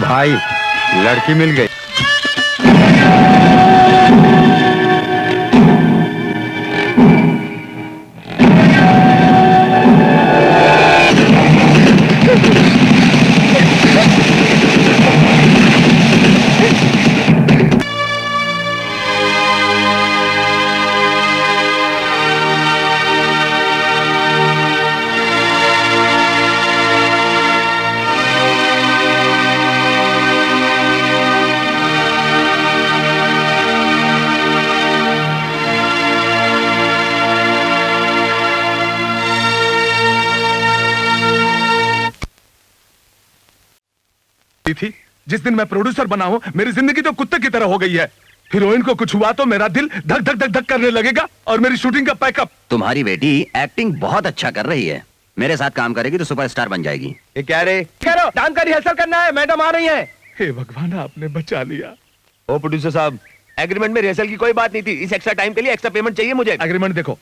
भाई, लड़की मिल गई। थी जिस दिन मैं प्रोड्यूसर बना हूं, मेरी जिंदगी तो कुत्ते की तरह हो गई है। हीरोइन को कुछ हुआ तो मेरा दिल धक धक धक धक करने लगेगा और मेरी शूटिंग का पैकअप। तुम्हारी बेटी एक्टिंग बहुत अच्छा कर रही है, मेरे साथ काम करेगी तो सुपरस्टार बन जाएगी। ये क्या रे? करो, डांस का रिहर्सल करना है, मैडम आ रही है। हे भगवान, आपने बचा लिया। ओ प्रोड्यूसर साहब, एग्रीमेंट में रिहर्सल की कोई बात नहीं थी। इस एक्स्ट्रा टाइम के लिए एक्स्ट्रा पेमेंट चाहिए मुझे। एग्रीमेंट देखो।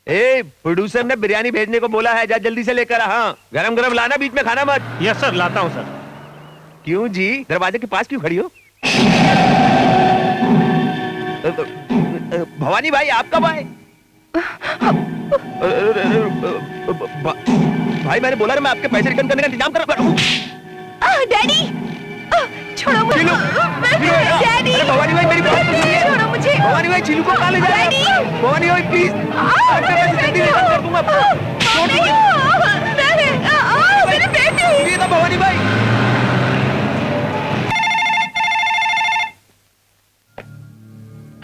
ए, प्रोड्यूसर ने बिरयानी भेजने को बोला है, जा जल्दी से लेकर आ। हाँ, गरम गरम लाना, बीच में खाना मत। यस सर, लाता हूँ सर। क्यों जी, दरवाजे के पास क्यों खड़ी हो? भवानी भाई, आप कब आए? भाई, मैंने बोला ना, मैं आपके पैसे रिटर्न करने का इंतजाम कर। डैडी, छोड़ो मुझे। डैडी, भवानी भाई, मेरी बात सुनिए। छोड़ो मुझे। भवानी भाई, चीलू को कहाँ ले जा रहे हैं? भवानी भाई, प्लीज, आपके पैसे जल्दी रिटर्न कर दूंगा। मेरी बेटी। ये तो भवानी भाई।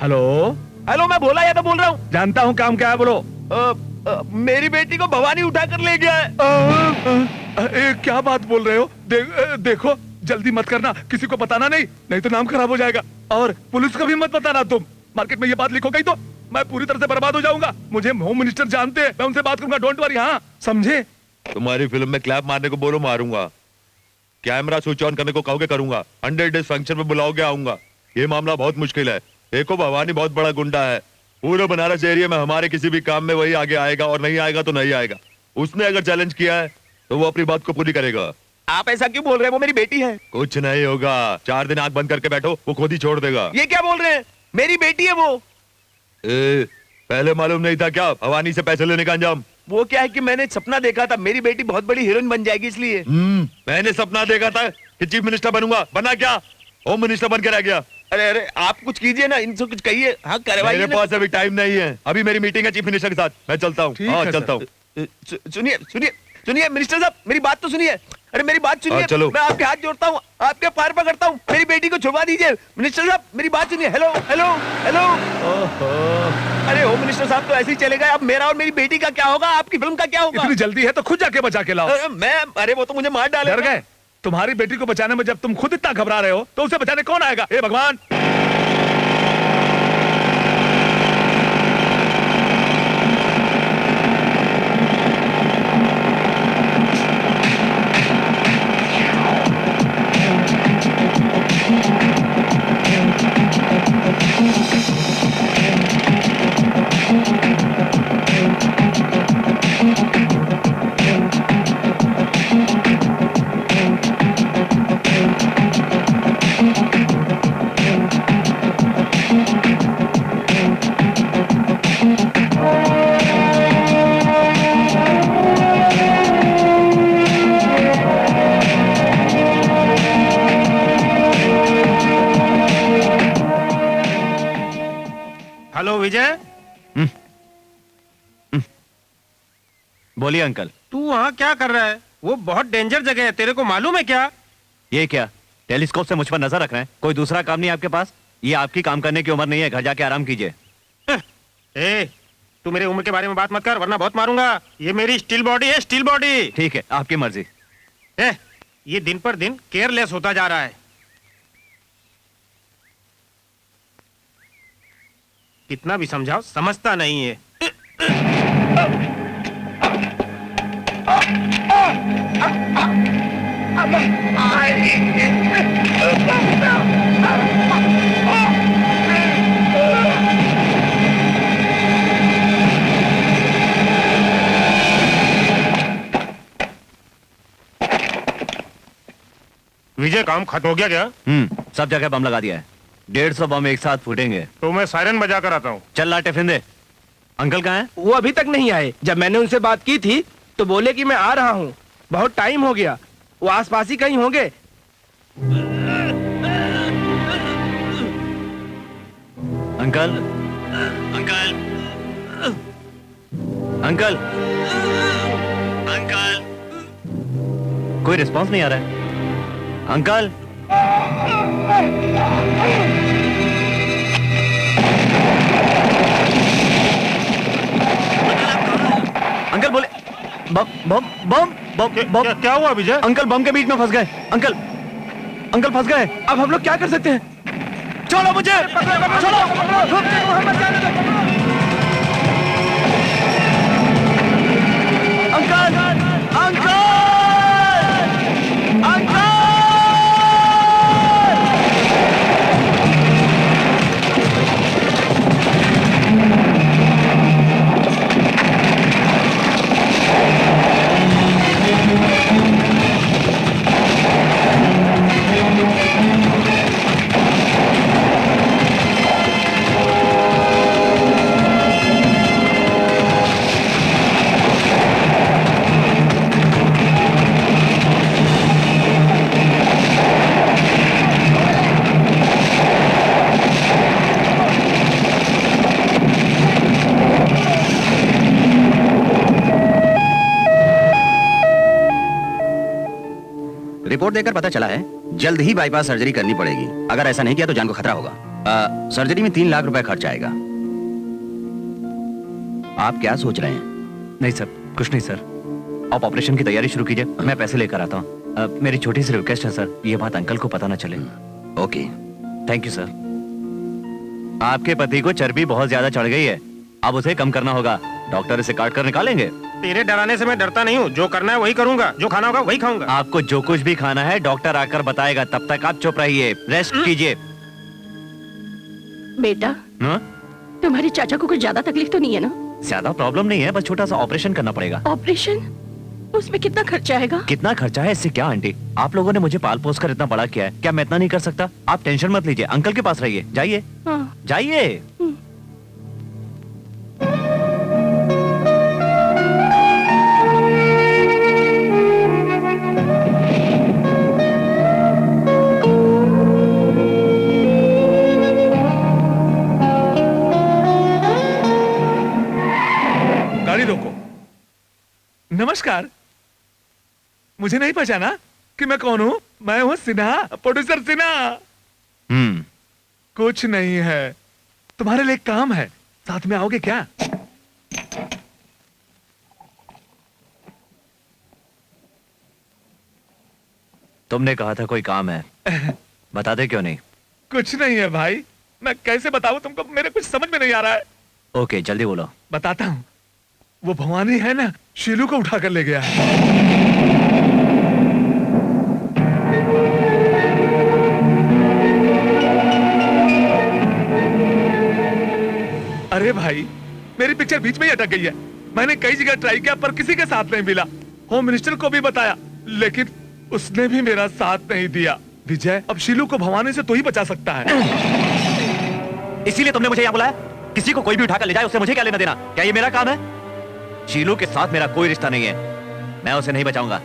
हेलो हेलो, मैं भोला यादव बोल रहा हूँ। जानता हूँ काम क्या है, बोलो। मेरी बेटी को भवानी उठा कर ले गया है। क्या बात बोल रहे हो? देखो, जल्दी मत करना, किसी को बताना नहीं, नहीं तो नाम खराब हो जाएगा। और पुलिस को भी मत बताना। तुम मार्केट में ये बात लिखो गई तो मैं पूरी तरह से बर्बाद हो जाऊंगा। मुझे होम मिनिस्टर जानते हैं, मैं उनसे बात करूंगा। डोंट वरी, हाँ समझे? तुम्हारी फिल्म में क्लैप मारने को बोलो, मारूंगा। कैमरा स्विच ऑन करने को कहोगे, करूंगा। 100 डेज फंक्शन में बुलाओगे, आऊंगा। ये मामला बहुत मुश्किल है। देखो, भवानी बहुत बड़ा गुंडा है। पूरे बनारस एरिया में हमारे किसी भी काम में वही आगे आएगा, और नहीं आएगा तो नहीं आएगा। उसने अगर चैलेंज किया है तो वो अपनी बात को पूरी करेगा। आप ऐसा क्यों बोल रहे हैं? वो मेरी बेटी है। कुछ नहीं होगा, 4 दिन आंख बंद करके बैठो, वो खुद ही छोड़ देगा। ये क्या बोल रहे हैं? मेरी बेटी है वो। पहले मालूम नहीं था क्या भवानी से पैसे लेने का अंजाम? वो क्या है कि मैंने सपना देखा था, मेरी बेटी बहुत बड़ी हीरोइन बन जाएगी, इसलिए। मैंने सपना देखा था कि चीफ मिनिस्टर बनूंगा, बना क्या? होम मिनिस्टर बन के रह गया। अरे अरे, आप कुछ कीजिए ना, इनसे कुछ कहिए। हाँ, करवाइए। मेरे पास अभी टाइम नहीं है, अभी मेरी मीटिंग है चीफ मिनिस्टर के साथ। मैं चलता हूँ। हाँ, चलता हूँ। सुनिए सुनिए सुनिए मिनिस्टर साहब, मेरी बात तो सुनिए। अरे मेरी बात सुनिए। चलो। मैं आपके हाथ जोड़ता हूँ, आपके पैर पकड़ता हूँ, मेरी बेटी को छुड़वा दीजिए। मिनिस्टर साहब, मेरी बात सुनिए। Hello hello hello. अरे होम मिनिस्टर साहब तो ऐसे ही चले गए, अब मेरा और मेरी बेटी का क्या होगा? आपकी फिल्म का क्या होगा? इतनी जल्दी है तो खुद जाके बचा के लाओ। अरे वो तो मुझे मार डाले। डर गए? तुम्हारी बेटी को बचाने में जब तुम खुद इतना घबरा रहे हो तो उसे बचाने कौन आएगा? हे भगवान। हेलो विजय। बोलिए अंकल। तू वहाँ क्या कर रहा है? वो बहुत डेंजर जगह है, तेरे को मालूम है क्या? ये क्या टेलीस्कोप से मुझ पर नजर रख रहे हैं? कोई दूसरा काम नहीं आपके पास? ये आपकी काम करने की उम्र नहीं है, घर जाके आराम कीजिए। ए, तू मेरी उम्र के बारे में बात मत कर, वरना बहुत मारूंगा। ये मेरी स्टील बॉडी है, स्टील बॉडी। ठीक है, आपकी मर्जी। ये दिन पर दिन केयरलेस होता जा रहा है। कितना भी समझाओ, समझता नहीं है। काम खत्म हो गया क्या? सब जगह बम लगा दिया है। 150 बम एक साथ फूटेंगे। तो मैं सायरन बजा कर आता हूँ। चल लाटे फिंदे। अंकल कहाँ है? वो अभी तक नहीं आए। जब मैंने उनसे बात की थी तो बोले कि मैं आ रहा हूँ, बहुत टाइम हो गया। वो आसपास ही कहीं होंगे। अंकल, अंकल, अंकल, अंकल, कोई रिस्पांस नहीं आ रहा है। अंकल, अंकल बोले बम बम बम बम बम। क्या हुआ विजय? अंकल बम के बीच में फंस गए। अंकल, अंकल फंस गए। अब हम लोग क्या कर सकते हैं? छोड़ो मुझे, छोड़ो। Uncle, uncle, uncle. रिपोर्ट देखकर पता चला है जल्द ही बाईपास सर्जरी करनी पड़ेगी। अगर ऐसा नहीं किया तो जान को खतरा होगा। सर्जरी में 3 लाख रुपए खर्च आएगा। आप क्या सोच रहे हैं? नहीं सर, कुछ नहीं सर। आप ऑपरेशन की तैयारी शुरू कीजिए, मैं पैसे लेकर आता हूँ। मेरी छोटी सी रिक्वेस्ट है सर, ये बात अंकल को पता ना चले। Okay, thank you sir. आपके पति को चर्बी बहुत ज्यादा चढ़ गई है, अब उसे कम करना होगा। डॉक्टर इसे काट कर निकालेंगे। तेरे डराने से मैं डरता नहीं हूँ। जो करना है वही करूंगा, जो खाना होगा वही खाऊंगा। आपको जो कुछ भी खाना है डॉक्टर आकर बताएगा, तब तक आप चुप रहिए, रेस्ट कीजिए। बेटा, हाँ? तुम्हारे चाचा को कुछ ज्यादा तकलीफ तो नहीं है ना? ज्यादा प्रॉब्लम नहीं है, बस छोटा सा ऑपरेशन करना पड़ेगा। ऑपरेशन? उसमें कितना खर्चा आएगा? कितना खर्चा है इससे क्या आंटी, आप लोगों ने मुझे पाल पोस कर इतना बड़ा किया है, क्या मैं इतना नहीं कर सकता? आप टेंशन मत लीजिए, अंकल के पास रहिए। जाइए, हाँ। जाइए। गाड़ी रोको। नमस्कार, मुझे नहीं पहचाना कि मैं कौन हूँ? मैं हूँ सिन्हा, प्रोड्यूसर सिन्हा। कुछ नहीं है, तुम्हारे लिए काम है, साथ में आओगे क्या? तुमने कहा था कोई काम है, बता दे क्यों नहीं? कुछ नहीं है भाई, मैं कैसे बताऊं तुमको, मेरे कुछ समझ में नहीं आ रहा है। ओके, जल्दी बोलो। बताता हूँ। वो भवानी है ना, शीलू को उठाकर ले गया है। अरे भाई, मेरी पिक्चर बीच में ही अटक गई है। मैंने कई जगह ट्राई किया पर किसी के साथ नहीं मिला। होम मिनिस्टर को भी बताया, लेकिन उसने भी मेरा साथ नहीं दिया। विजय, अब शीलू को भवानी से तो ही बचा सकता है। इसीलिए तुमने मुझे यहाँ बुलाया? किसी को कोई भी उठाकर ले जाए, उससे मुझे क्या लेना देना? क्या ये मेरा काम है? शीलू के साथ मेरा कोई रिश्ता नहीं है, मैं उसे नहीं बचाऊंगा।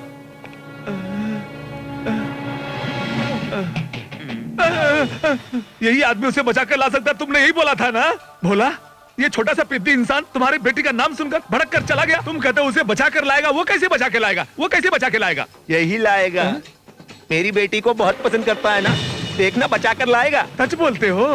यही आदमी उसे बचा कर ला सकता, तुमने यही बोला था ना? भोला, ये छोटा सा पिद्दी इंसान तुम्हारी बेटी का नाम सुनकर भड़क कर चला गया। तुम कहते हो उसे बचा कर लाएगा, वो कैसे बचा के लाएगा? वो कैसे बचा के लाएगा? यही लाएगा। मेरी बेटी को बहुत पसंद करता है ना, देखना बचा कर लाएगा। सच बोलते हो?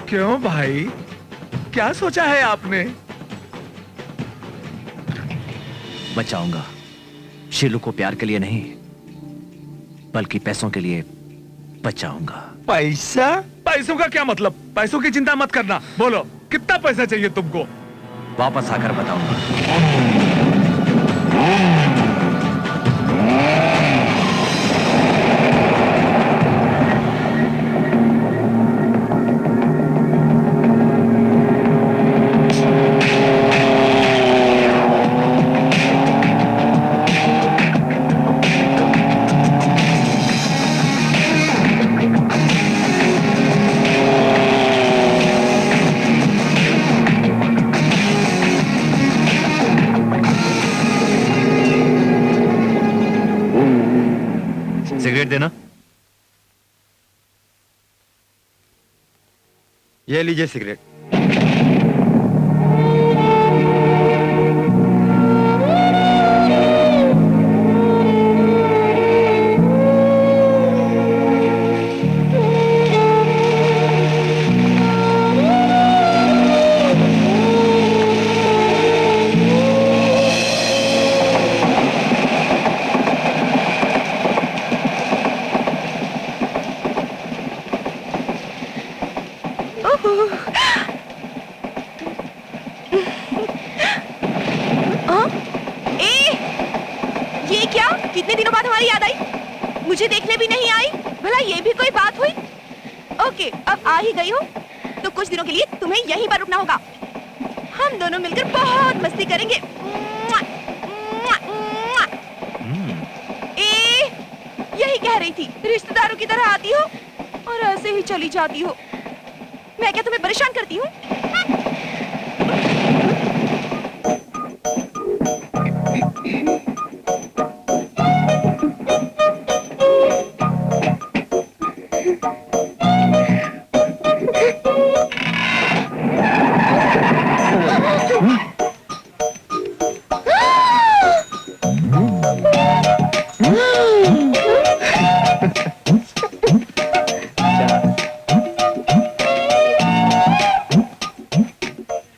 क्यों भाई, क्या सोचा है आपने? बचाऊंगा। शीलू को प्यार के लिए नहीं, बल्कि पैसों के लिए बचाऊंगा। पैसा? पैसों का क्या मतलब? पैसों की चिंता मत करना। बोलो कितना पैसा चाहिए तुमको? वापस आकर बताऊंगा। सिगरेट देना। ये लीजिए सिगरेट। ये क्या? कितने दिनों बाद हमारी याद आई? मुझे देखने भी नहीं आई। भला ये भी कोई बात हुई? ओके, अब आ ही गई हो तो कुछ दिनों के लिए तुम्हें यहीं पर रुकना होगा। हम दोनों मिलकर बहुत मस्ती करेंगे। यही कह रही थी, रिश्तेदारों की तरह आती हो और ऐसे ही चली जाती हो। मैं क्या तुम्हें परेशान करती हूँ?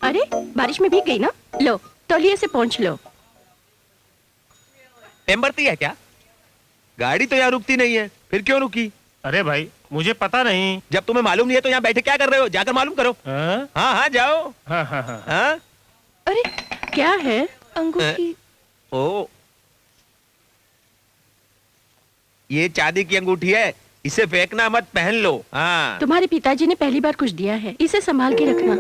अरे बारिश में भीग गई ना? लो तौलिए से पोंछ लो। टेम्बरती है क्या? गाड़ी तो यहाँ रुकती नहीं है, फिर क्यों रुकी? अरे भाई मुझे पता नहीं। जब तुम्हें मालूम नहीं है तो यहाँ बैठे क्या कर रहे हो? जाकर मालूम करो। हाँ हाँ हाँ जाओ। हाँ हाँ हाँ। हाँ? अरे क्या है? अंगूठी। ओ, ये चांदी की अंगूठी है, इसे फेंकना मत, पहन लो। हाँ। तुम्हारे पिताजी ने पहली बार कुछ दिया है, इसे संभाल के रखना।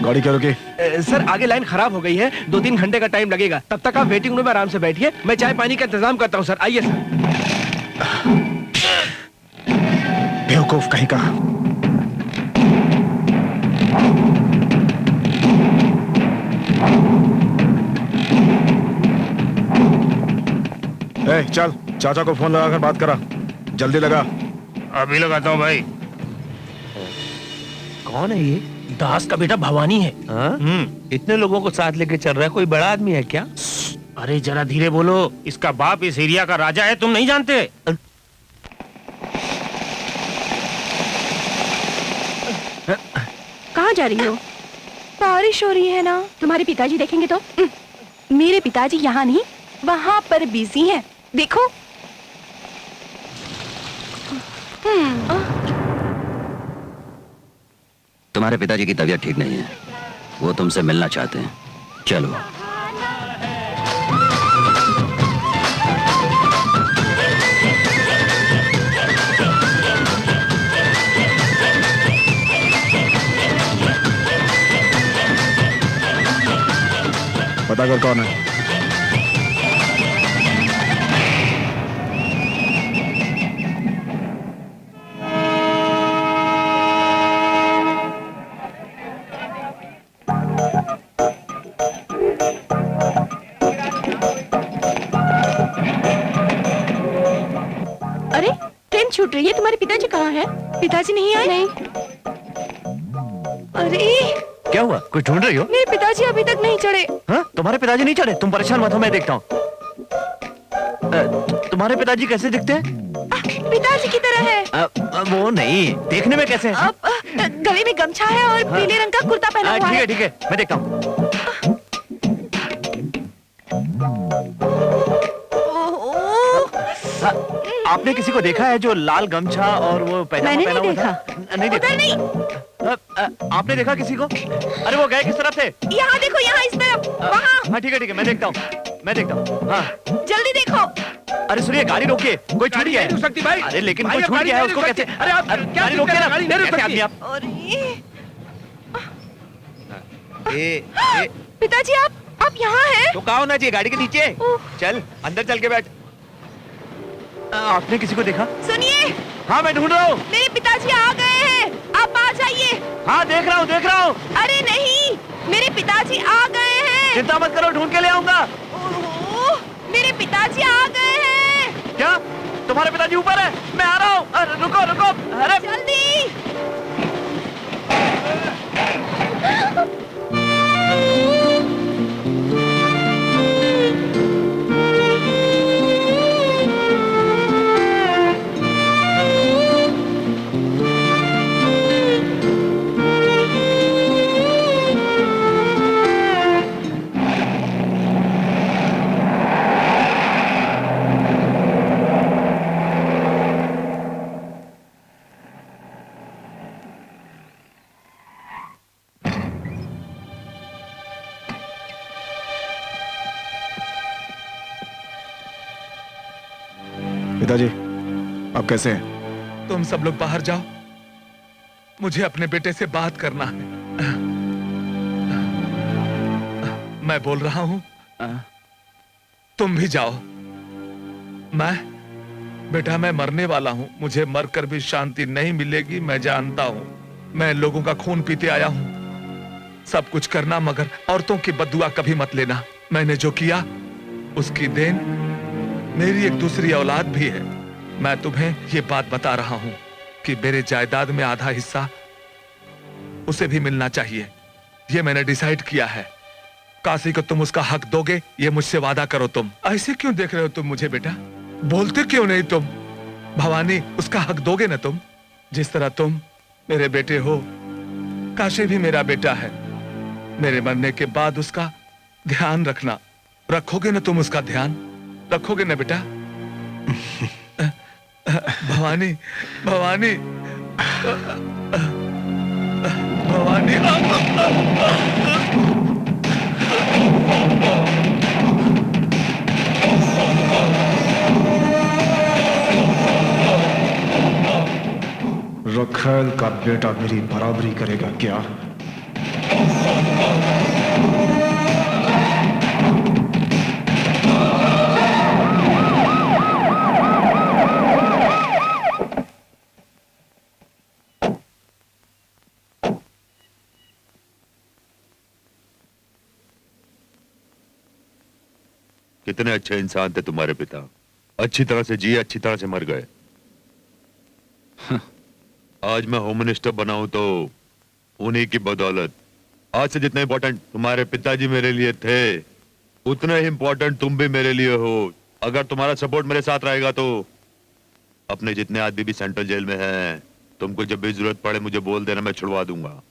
गाड़ी क्या रुकी? सर आगे लाइन खराब हो गई है, 2-3 घंटे का टाइम लगेगा। तब तक आप वेटिंग रूम में आराम से बैठिए, मैं चाय पानी का इंतजाम करता हूँ। सर आइए सर। बेवकूफ कहीं का। चल चाचा को फोन लगाकर बात करा, जल्दी लगा। अभी लगाता हूँ भाई। कौन है ये? दास का बेटा भवानी है। हाँ? इतने लोगों को साथ लेके चल रहा है, कोई बड़ा आदमी है क्या? अरे जरा धीरे बोलो, इसका बाप इस एरिया का राजा है, तुम नहीं जानते? कहाँ जा रही हो? बारिश हो रही है ना, तुम्हारे पिताजी देखेंगे तो? मेरे पिताजी यहाँ नहीं, वहाँ पर बिजी हैं। देखो। तुम्हारे पिताजी की तबीयत ठीक नहीं है, वो तुमसे मिलना चाहते हैं। चलो। पता कर कौन है। अरे ट्रेन छूट रही है, तुम्हारे पिताजी कहाँ हैं? पिताजी नहीं आए? नहीं। अरे क्या हुआ, कुछ ढूंढ रही हो? मेरे पिताजी अभी तक नहीं चढ़े। हाँ, तुम्हारे पिताजी नहीं चढ़े? तुम परेशान मत हो, मैं देखता हूँ। तुम्हारे पिताजी कैसे दिखते हैं? पिताजी की तरह है। वो नहीं, देखने में कैसे हैं? गले में गमछा है और पीले रंग का कुर्ता पहना हुआ है। ठीक है, मैं देखता हूँ। आपने किसी को देखा है जो लाल गमछा और वो पैजामा मैंने पहना नहीं हुआ था? नहीं देखा। उधर नहीं। आपने देखा किसी को? अरे वो गए किस तरफ थे? यहाँ देखो, यहाँ इस तरफ, वहाँ। हाँ ठीक है, मैं देखता हूँ। हाँ जल्दी देखो। अरे सुनिए, गाड़ी रोकिए, कोई छूट गया है। नहीं रुक सकती भाई। अरे लेकिन भाई, कोई अब छूट गाड़ी गया है, नहीं उसको रुक कैसे? सकती। अरे आप क्या गाड़ी रोकिए ना, गाड़ी नहीं रुक कैसे आदमी सकती। आप? अरे ए, पिताजी आप यहाँ हैं? तो कहाँ होना चाहिए? गाड़ी के नीचे। चल अंदर चल के बैठ। आपने किसी को देखा? सुनिए, हाँ मैं ढूंढ रहा हूँ। मेरे पिताजी आ गए हैं, आप आ जाइए। हाँ देख रहा हूँ। अरे नहीं, मेरे पिताजी आ गए हैं। चिंता मत करो, ढूंढ के ले आऊंगा। ओहो, मेरे पिताजी आ गए हैं। क्या तुम्हारे पिताजी ऊपर है? मैं आ रहा हूँ। अरे रुको। अरे जल्दी। पिताजी आप कैसे हैं? तुम सब लोग बाहर जाओ, मुझे अपने बेटे से बात करना है। मैं बोल रहा हूं, तुम भी जाओ। बेटा मैं मरने वाला हूं, मुझे मरकर भी शांति नहीं मिलेगी, मैं जानता हूं। मैं लोगों का खून पीते आया हूं। सब कुछ करना, मगर औरतों की बद्दुआ कभी मत लेना। मैंने जो किया उसकी देन मेरी एक दूसरी औलाद भी है। मैं तुम्हें ये बात बता रहा हूं कि मेरे जायदाद में आधा हिस्सा उसे भी मिलना चाहिए। ये मैंने डिसाइड किया है। काशी को तुम उसका हक दोगे, ये मुझसे वादा करो। तुम ऐसे क्यों देख रहे हो तुम मुझे बेटा? बोलते क्यों नहीं तुम? भवानी, उसका हक दोगे ना तुम? जिस तरह तुम मेरे बेटे हो, काशी भी मेरा बेटा है। मेरे मरने के बाद उसका ध्यान रखना। रखोगे ना तुम उसका ध्यान? रखोगे ना बेटा? भवानी भवानी भवानी रखेल का बेटा मेरी बराबरी करेगा क्या? कितने अच्छे इंसान थे तुम्हारे पिता। अच्छी तरह से जिए, अच्छी तरह से मर गए। आज मैं होम मिनिस्टर बना हूं तो उन्हीं की बदौलत। आज से जितने इंपॉर्टेंट तुम्हारे पिताजी मेरे लिए थे, उतने ही इंपॉर्टेंट तुम भी मेरे लिए हो। अगर तुम्हारा सपोर्ट मेरे साथ रहेगा तो अपने जितने आदमी भी सेंट्रल जेल में हैं, तुमको जब भी जरूरत पड़े मुझे बोल देना, मैं छुड़वा दूंगा।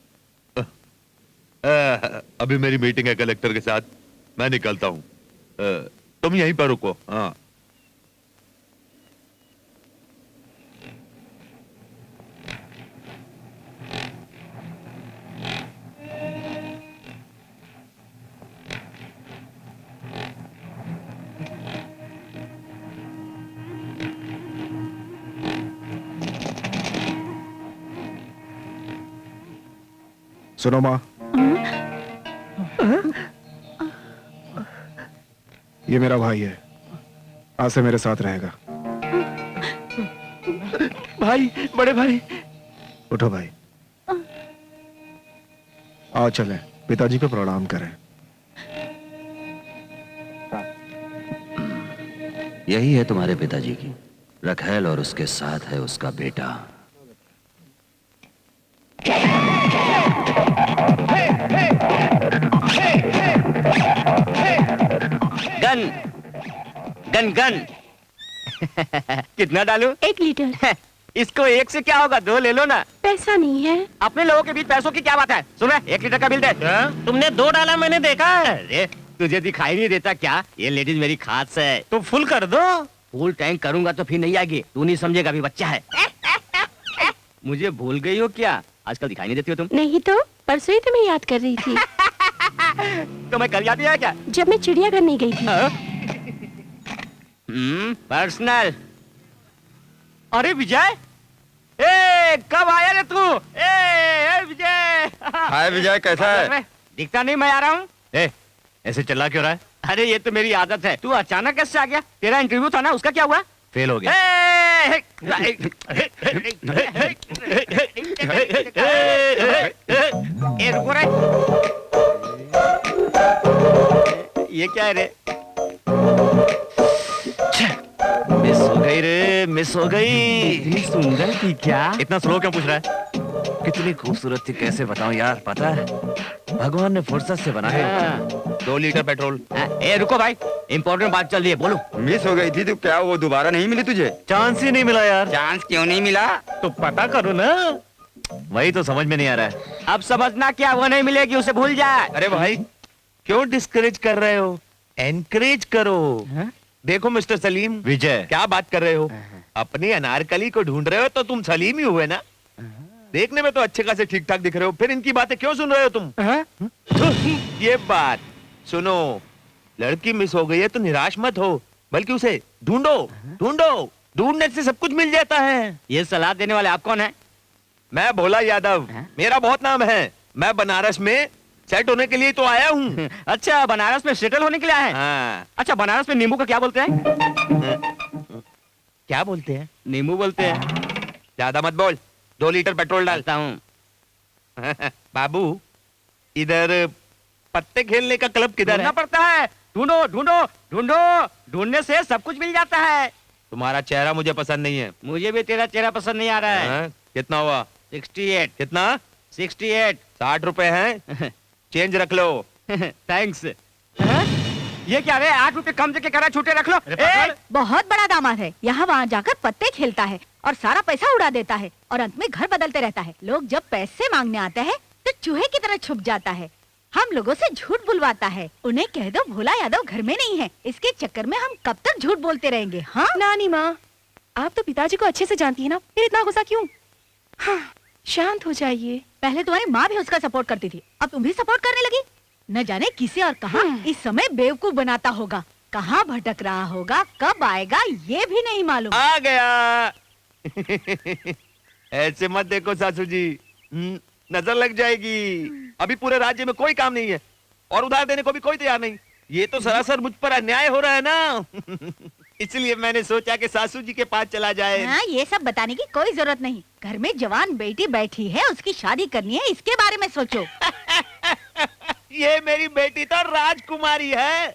अभी मेरी मीटिंग है कलेक्टर के साथ, मैं निकलता हूं। तुम यहीं पर रुको। हाँ सुनो माँ, ये मेरा भाई है, आज से मेरे साथ रहेगा। भाई, बड़े भाई। उठो भाई, आओ चलें, पिताजी को प्रणाम करें। यही है तुम्हारे पिताजी की रखेल और उसके साथ है उसका बेटा। गन गन गन कितना डालूं? 1 लीटर। इसको एक से क्या होगा, 2 ले लो ना। पैसा नहीं है। अपने लोगों के बीच पैसों की क्या बात है? सुन रहे, 1 लीटर का बिल दे। तुमने 2 डाला, मैंने देखा। अरे तुझे दिखाई नहीं देता क्या? ये लेडीज मेरी खास है। तो फुल कर दो। फुल टैंक करूंगा तो फिर नहीं आएगी, तू नहीं समझेगा, अभी बच्चा है। मुझे भूल गई हो क्या? आजकल दिखाई नहीं देती हो तुम। नहीं तो परसों ही तुम्हें याद कर रही थी। तो मैं कल याद नहीं आया क्या? जब मैं चिड़ियाघर नहीं गई थी। पर्सनल। अरे विजय, ए कब आया रे तू? ए विजय। हाय विजय, कैसा है? दिखता नहीं मैं आ रहा हूँ। ए, ऐसे चिल्ला क्यों रहा है? अरे ये तो मेरी आदत है। तू अचानक कैसे आ गया? तेरा इंटरव्यू था ना, उसका क्या हुआ? फेल हो गया। रुको रे। ये क्या है रे? मिस हो गई रे, मिस हो गई। इतनी सुंदर थी क्या? इतना स्लो क्यों पूछ रहा है? कितनी खूबसूरत थी, कैसे बताऊं यार। पता है, भगवान ने फुर्सत से बनाया। 2 लीटर पेट्रोल। ए रुको भाई, इम्पोर्टेंट बात चल रही है, बोलो। मिस हो गई थी तो क्या वो दोबारा नहीं मिली तुझे? चांस ही नहीं मिला यार। चांस क्यों नहीं मिला? तो पता करो ना। वही तो समझ में नहीं आ रहा है। अब समझना क्या, वो नहीं मिलेगी, उसे भूल जाए। अरे भाई, क्यों डिस्करेज कर रहे हो? एनकरेज करो। देखो मिस्टर सलीम, विजय, क्या बात कर रहे हो? अपनी अनारकली को ढूंढ रहे हो तो तुम सलीम ही हुए ना। देखने में तो अच्छे खासे ठीक ठाक दिख रहे हो, फिर इनकी बातें क्यों सुन रहे हो तुम? ये बात सुनो, लड़की मिस हो गई है तो निराश मत हो, बल्कि उसे ढूंढो। ढूंढो, ढूंढने से सब कुछ मिल जाता है। ये सलाह देने वाले आप कौन है? मैं भोला यादव, मेरा बहुत नाम है। मैं बनारस में सेट होने के लिए तो आया हूँ। अच्छा, बनारस में सेटल होने के लिए आए हैं? हाँ। अच्छा, बनारस में नींबू का क्या बोलते हैं? क्या बोलते हैं? नींबू बोलते हैं। ज्यादा मत बोल, 2 लीटर पेट्रोल डाल। डालता हूँ। बाबू, इधर पत्ते खेलने का क्लब किधर ढूंढना है? पड़ता है। ढूंढो ढूंढो ढूंढो, ढूंढने से सब कुछ मिल जाता है। तुम्हारा चेहरा मुझे पसंद नहीं है। मुझे भी तेरा चेहरा पसंद नहीं आ रहा है। हाँ? कितना हुआ? 68। कितना? 68। 60 रुपए हैं, चेंज रख लो। थैंक्स। ये क्या रे, 8 रुपए कम देके करा, छूटे रख लो। बहुत बड़ा दामाद है, यहाँ वहाँ जाकर पत्ते खेलता है और सारा पैसा उड़ा देता है और अंत में घर बदलते रहता है। लोग जब पैसे मांगने आते हैं तो चूहे की तरह छुप जाता है। हम लोगों से झूठ बुलवाता है। उन्हें कह दो भोला यादव घर में नहीं है। इसके चक्कर में हम कब तक झूठ बोलते रहेंगे? हाँ नानी माँ, आप तो पिताजी को अच्छे से जानती है ना, फिर इतना गुस्सा क्यों? हाँ, शांत हो जाइए। पहले तुम्हारी माँ भी उसका सपोर्ट करती थी, अब तुम भी सपोर्ट करने लगी। न जाने किसे और कहाँ इस समय बेवकूफ बनाता होगा, कहाँ भटक रहा होगा, कब आएगा ये भी नहीं मालूम। आ गया। ऐसे मत देखो सासू जी, नजर लग जाएगी। अभी पूरे राज्य में कोई काम नहीं है और उधार देने को भी कोई तैयार नहीं। ये तो सरासर मुझ पर अन्याय हो रहा है ना। इसलिए मैंने सोचा कि सासू जी के पास चला जाए। हाँ, ये सब बताने की कोई जरूरत नहीं। घर में जवान बेटी बैठी है, उसकी शादी करनी है, इसके बारे में सोचो। ये मेरी बेटी तो राजकुमारी है।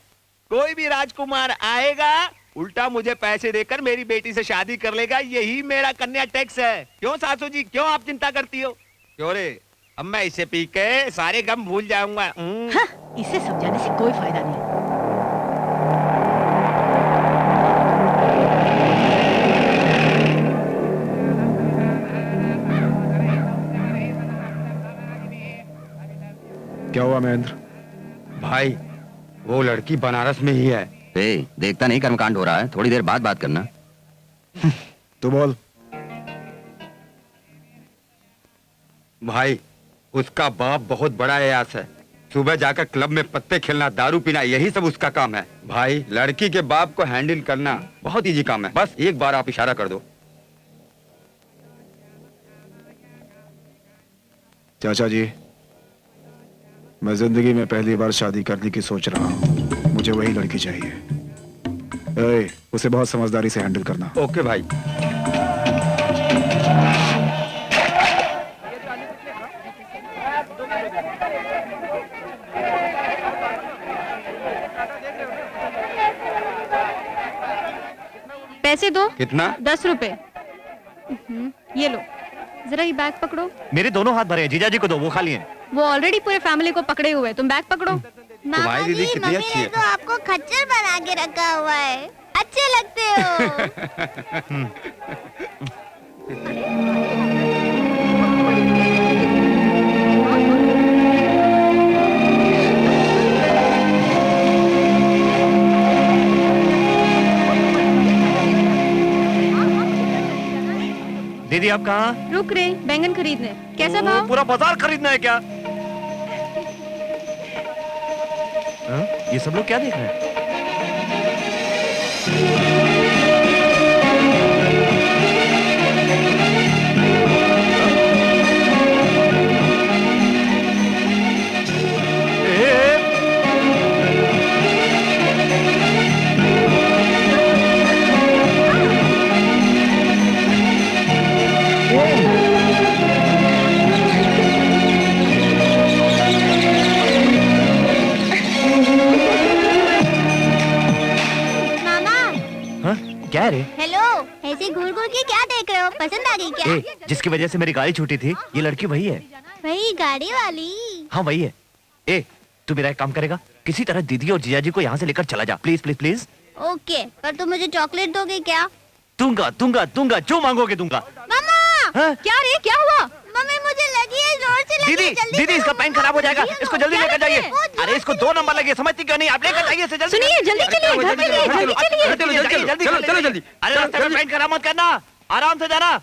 कोई भी राजकुमार आएगा, उल्टा मुझे पैसे देकर मेरी बेटी से शादी कर लेगा। यही मेरा कन्या टैक्स है। क्यों सासू जी, क्यों आप चिंता करती हो? क्यों रे, अब मैं इसे पी के सारे गम भूल जाऊंगा। हाँ, इसे समझाने से कोई फायदा नहीं। क्या हुआ महेंद्र? भाई, वो लड़की बनारस में ही है। ए, देखता नहीं कर्मकांड हो रहा है, थोड़ी देर बाद बात करना। तू बोल। भाई, उसका बाप बहुत बड़ा एयास है। सुबह जाकर क्लब में पत्ते खेलना, दारू पीना, यही सब उसका काम है। भाई, लड़की के बाप को हैंडल करना बहुत इजी काम है। बस एक बार आप इशारा कर दो। चाचा जी, मैं जिंदगी में पहली बार शादी करने की सोच रहा हूँ। मुझे वही लड़की चाहिए। उसे बहुत समझदारी से हैंडल करना। ओके भाई। पैसे दो। कितना? 10 रुपए। ये लो, जरा ये बैग पकड़ो। मेरे दोनों हाथ भरे हैं, जीजा जी को दो, वो खाली हैं। वो ऑलरेडी पूरे फैमिली को पकड़े हुए हैं, तुम बैग पकड़ो। तुम्हारी दीदी कितनी अच्छी है। तो आपको खच्चर बना के रखा हुआ है, अच्छे लगते हो। दीदी आप कहाँ? रुक रहे, बैंगन खरीदने। कैसा ओ, भाव? पूरा बाजार खरीदना है क्या? हाँ? ये सब लोग क्या देख रहे हैं? क्या है रे? हेलो, ऐसे घूर घूर के क्या देख रहे हो? पसंद आ गई क्या? जिसकी वजह से मेरी गाड़ी छूटी थी, ये लड़की वही है। वही गाड़ी वाली? हाँ वही है। तू मेरा एक काम करेगा, किसी तरह दीदी और जीजा जी को यहाँ से लेकर चला जा, प्लीज प्लीज प्लीज। ओके, पर तुम मुझे चॉकलेट दोगे क्या? दूंगा दूंगा दूंगा, जो मांगोगे दूंगा। मामा! हाँ? क्या रे, क्या हुआ? मम्मी मुझे लगी है, जोर से लगी दीदी है, जल्दी दीदी, करो, इसका पेन खराब हो जाएगा, इसको जल्दी लेकर जाइए। अरे इसको 2 नंबर लगे, समझती क्यों नहीं? आप लेकर जाइए इसे जल्दी। सुनिए, जल्दी चलिए, घर चलिए, जल्दी चलिए। चलो जल्दी। अरे रास्ते में पेन खराब मत करना, आराम से जाना।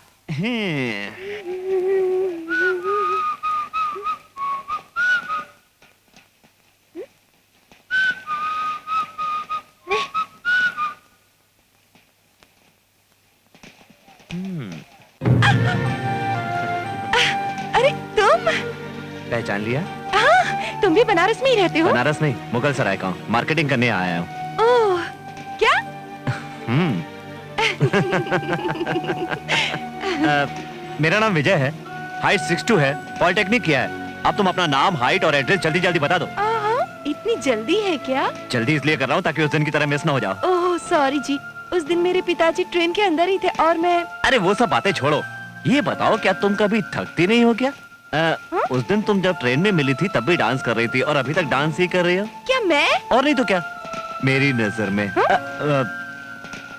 अरे तुम? पहचान लिया? हाँ, तुम भी बनारस में ही रहते हो? बनारस नहीं, मुगल सराय का हूँ, मार्केटिंग करने आया हूँ। ओह, क्या? मेरा नाम विजय है, हाइट 6'2" है, पॉलिटेक्निक किया है। अब तुम अपना नाम, हाइट और एड्रेस जल्दी जल्दी बता दो। इतनी जल्दी है क्या? जल्दी इसलिए कर रहा हूँ ताकि उस दिन की तरह मिस ना हो जाओ। ओह सॉरी जी, उस दिन मेरे पिताजी ट्रेन के अंदर ही थे और मैं। अरे वो सब बातें छोड़ो, ये बताओ क्या तुम कभी थकती नहीं हो क्या? उस दिन तुम जब ट्रेन में मिली थी तब भी डांस कर रही थी और अभी तक डांस ही कर रही हो। क्या मैं? और नहीं तो क्या, मेरी नजर में।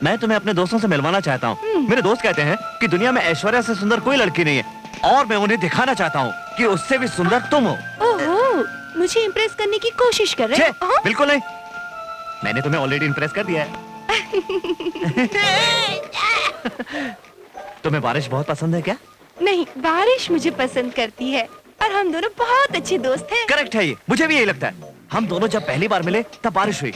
मैं तुम्हें अपने दोस्तों से मिलवाना चाहता हूँ। मेरे दोस्त कहते हैं कि दुनिया में ऐश्वर्या से सुंदर कोई लड़की नहीं है और मैं उन्हें दिखाना चाहता हूँ कि उससे भी सुंदर तुम हो। ओहो, मुझे इम्प्रेस करने की कोशिश कर रहे हो? बिल्कुल नहीं, मैंने तुम्हें ऑलरेडी इम्प्रेस कर दिया है। तुम्हें बारिश बहुत पसंद है क्या? नहीं, बारिश मुझे पसंद करती है और हम दोनों बहुत अच्छे दोस्त हैं। करेक्ट है ये, मुझे भी यही लगता है। हम दोनों जब पहली बार मिले तब बारिश हुई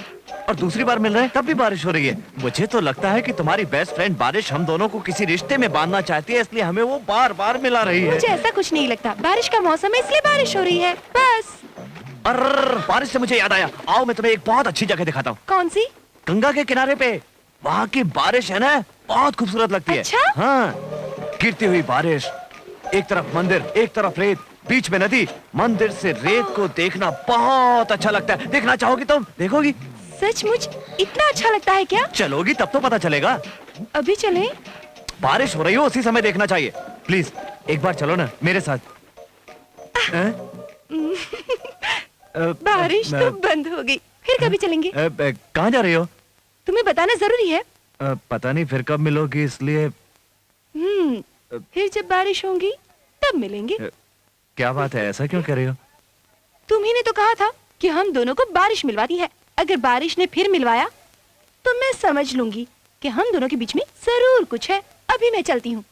और दूसरी बार मिल रहे हैं तब भी बारिश हो रही है। मुझे तो लगता है कि तुम्हारी बेस्ट फ्रेंड बारिश हम दोनों को किसी रिश्ते में बांधना चाहती है, इसलिए हमें वो बार बार मिला रही है। मुझे ऐसा कुछ नहीं लगता, बारिश का मौसम है इसलिए बारिश हो रही है, बस। बारिश से मुझे याद आया, आओ मैं तुम्हें एक बहुत अच्छी जगह दिखाता हूँ। कौन सी? गंगा के किनारे पे, वहाँ की बारिश है ना, बहुत खूबसूरत लगती है। अच्छा? हाँ, गिरती हुई बारिश, एक तरफ मंदिर, एक तरफ रेत, बीच में नदी। मंदिर से रेत को देखना बहुत अच्छा लगता है। देखना चाहोगी तुम? देखोगी? सचमुच इतना अच्छा लगता है क्या? चलोगी तब तो पता चलेगा। अभी चलें? बारिश हो रही हो उसी समय देखना चाहिए। प्लीज एक बार चलो ना मेरे साथ। बारिश तो बंद हो गई, फिर कभी चलेंगे? कहाँ जा रही हो? तुम्हें बताना जरूरी है? पता नहीं फिर कब मिलोगी, इसलिए। फिर जब बारिश होगी तब मिलेंगे। क्या बात है, ऐसा क्यों कर रही हो? तुम्ही ने तो कहा था कि हम दोनों को बारिश मिलवाती है। अगर बारिश ने फिर मिलवाया तो मैं समझ लूंगी कि हम दोनों के बीच में जरूर कुछ है। अभी मैं चलती हूँ।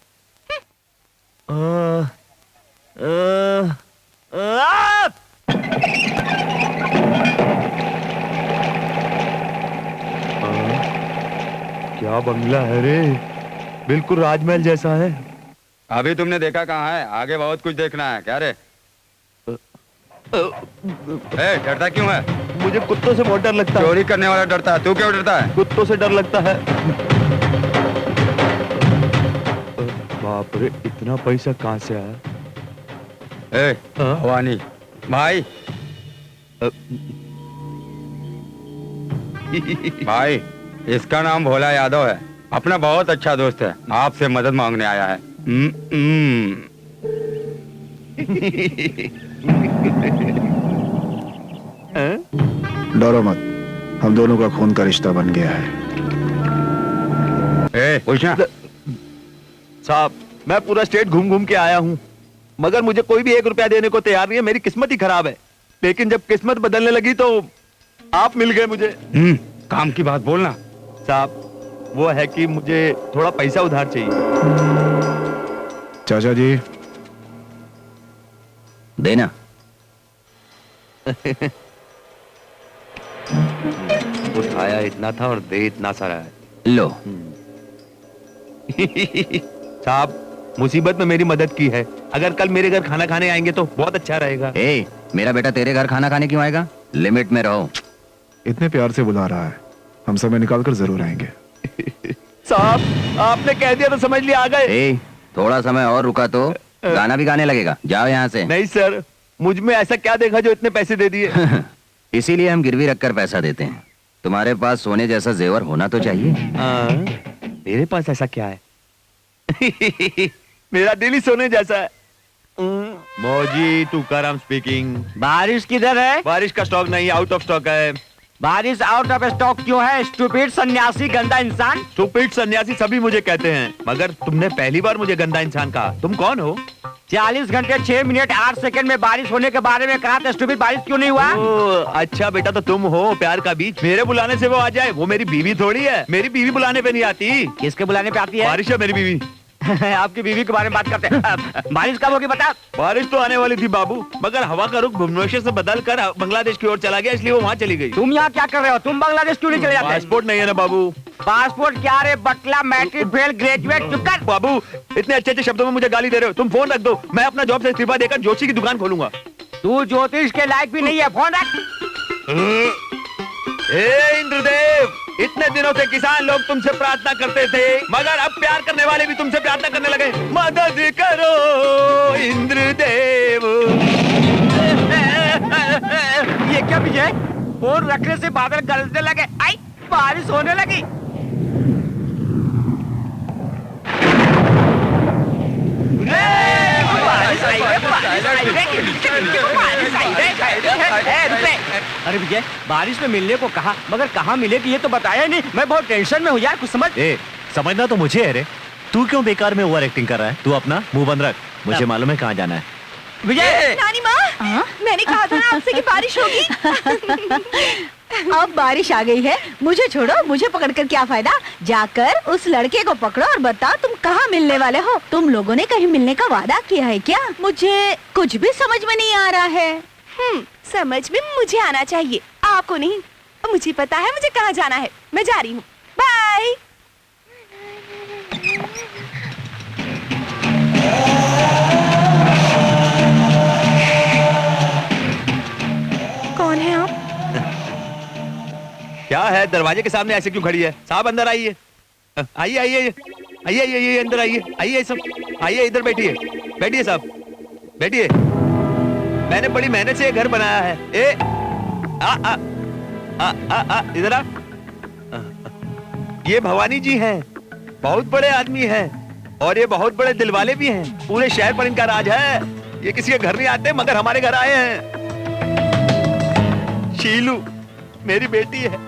क्या बंगला है रे, बिल्कुल राजमहल जैसा है। अभी तुमने देखा कहाँ है, आगे बहुत कुछ देखना है। क्या रे? डरता क्यों है? मुझे कुत्तों से बहुत डर लगता है। चोरी करने वाला डरता है, तू क्यों डरता है? कुत्तों से डर लगता है। बाप रे, इतना पैसा कहाँ से आया? भवानी भाई, भाई इसका नाम भोला यादव है, अपना बहुत अच्छा दोस्त है, आपसे मदद मांगने आया है। डरो मत, हम दोनों का खून का रिश्ता बन गया है। पूछना साहब, मैं पूरा स्टेट घूम घूम के आया हूँ, मगर मुझे कोई भी 1 रुपया देने को तैयार नहीं है। मेरी किस्मत ही खराब है। लेकिन जब किस्मत बदलने लगी तो आप मिल गए मुझे। काम की बात बोलना। साहब, वो है कि मुझे थोड़ा पैसा उधार चाहिए। चाचा जी, देना। उठाया इतना था और दे इतना सारा है। लो। साहब, मुसीबत में मेरी मदद की है। अगर कल मेरे घर खाना खाने आएंगे तो बहुत अच्छा रहेगा। मेरा बेटा तेरे घर खाना खाने क्यों आएगा? लिमिट में रहो। इतने प्यार से बुला रहा है, हम समय निकाल कर जरूर आएंगे। साहब, आपने कह दिया तो समझ लिया आ गए। थोड़ा समय और रुका तो गाना भी गाने लगेगा। जाओ यहाँ से। नहीं सर, मुझ में ऐसा क्या देखा जो इतने पैसे दे दिए? इसीलिए हम गिरवी रखकर पैसा देते हैं। तुम्हारे पास सोने जैसा जेवर होना तो चाहिए। मेरे पास ऐसा क्या है? मेरा दिल ही सोने जैसा है। मौजी तुकाराम स्पीकिंग। बारिश किधर है? बारिश का स्टॉक नहीं, आउट ऑफ स्टॉक है। बारिश आउट ऑफ स्टॉक क्यों है? स्टूपिड सन्यासी, गंदा इंसान। स्टूपिड सन्यासी सभी मुझे कहते हैं, मगर तुमने पहली बार मुझे गंदा इंसान कहा। तुम कौन हो? 40 घंटे 6 मिनट 8 सेकंड में बारिश होने के बारे में कहा था। स्टूपिड, बारिश क्यों नहीं हुआ? अच्छा बेटा, तो तुम हो प्यार का बीज। मेरे बुलाने से वो आ जाए? वो मेरी बीवी थोड़ी है। मेरी बीवी बुलाने पे नहीं आती। किसके बुलाने पे आती है? बारिश है मेरी बीवी। आपकी बीवी के बारे में बात करते हैं। बारिश कब होगी बता? बारिश तो आने वाली थी बाबू, मगर हवा का रुख भुवनेश्वर से बदल कर बांग्लादेश की ओर चला गया, इसलिए वो वहाँ चली गई। तुम यहाँ क्या कर रहे हो? तुम बांग्लादेश क्यों नहीं चले जाते? पासपोर्ट नहीं है ना बाबू। पासपोर्ट क्या रे बटला, मैट्रिक फेल, ग्रेजुएट। चुप कर बाबू, इतने अच्छे अच्छे शब्दों में मुझे गाली दे रहे हो। तुम फोन रख दो, मैं अपना जॉब से इस्तीफा देकर जोशी की दुकान खोलूंगा। तू ज्योतिष के लायक भी नहीं है, फोन रख। इंद्रदेव, इतने दिनों से किसान लोग तुमसे प्रार्थना करते थे, मगर अब प्यार करने वाले भी तुमसे प्रार्थना करने लगे। मदद करो इंद्रदेव। ये क्या विजय? फोन रखने से बादल गरजने लगे। आई, बारिश होने लगी। अरे विजय, बारिश में मिलने को कहा, मगर कहाँ मिलेगी ये तो बताया नहीं। मैं बहुत टेंशन में हूँ यार, कुछ समझ। समझना तो मुझे है रे। तू क्यों बेकार में ओवर एक्टिंग कर रहा है? तू अपना मुंह बंद रख, मुझे मालूम है कहाँ जाना है। विजय, नानी माँ, मैंने कहा था ना आपसे कि बारिश होगी। अब बारिश आ गई है, मुझे छोड़ो, मुझे पकड़कर क्या फायदा। जाकर उस लड़के को पकड़ो और बताओ तुम कहाँ मिलने वाले हो। तुम लोगों ने कहीं मिलने का वादा किया है क्या? मुझे कुछ भी समझ में नहीं आ रहा है। समझ में मुझे आना चाहिए, आपको नहीं। मुझे पता है मुझे कहाँ जाना है, मैं जा रही हूँ। बाय। कौन है आप? क्या है, दरवाजे के सामने ऐसे क्यों खड़ी है? साहब अंदर आइए। आइए आइए आइए आइए, अंदर आइए। आइए सब, आइए इधर बैठिए। बैठिए साहब, बैठिए। मैंने बड़ी मेहनत से ये घर बनाया है। इधर आ। ये भवानी जी हैं, बहुत बड़े आदमी हैं और ये बहुत बड़े दिलवाले भी हैं। पूरे शहर पर इनका राज है। ये किसी के घर नहीं आते, मगर हमारे घर आए हैं। शीलू मेरी बेटी है।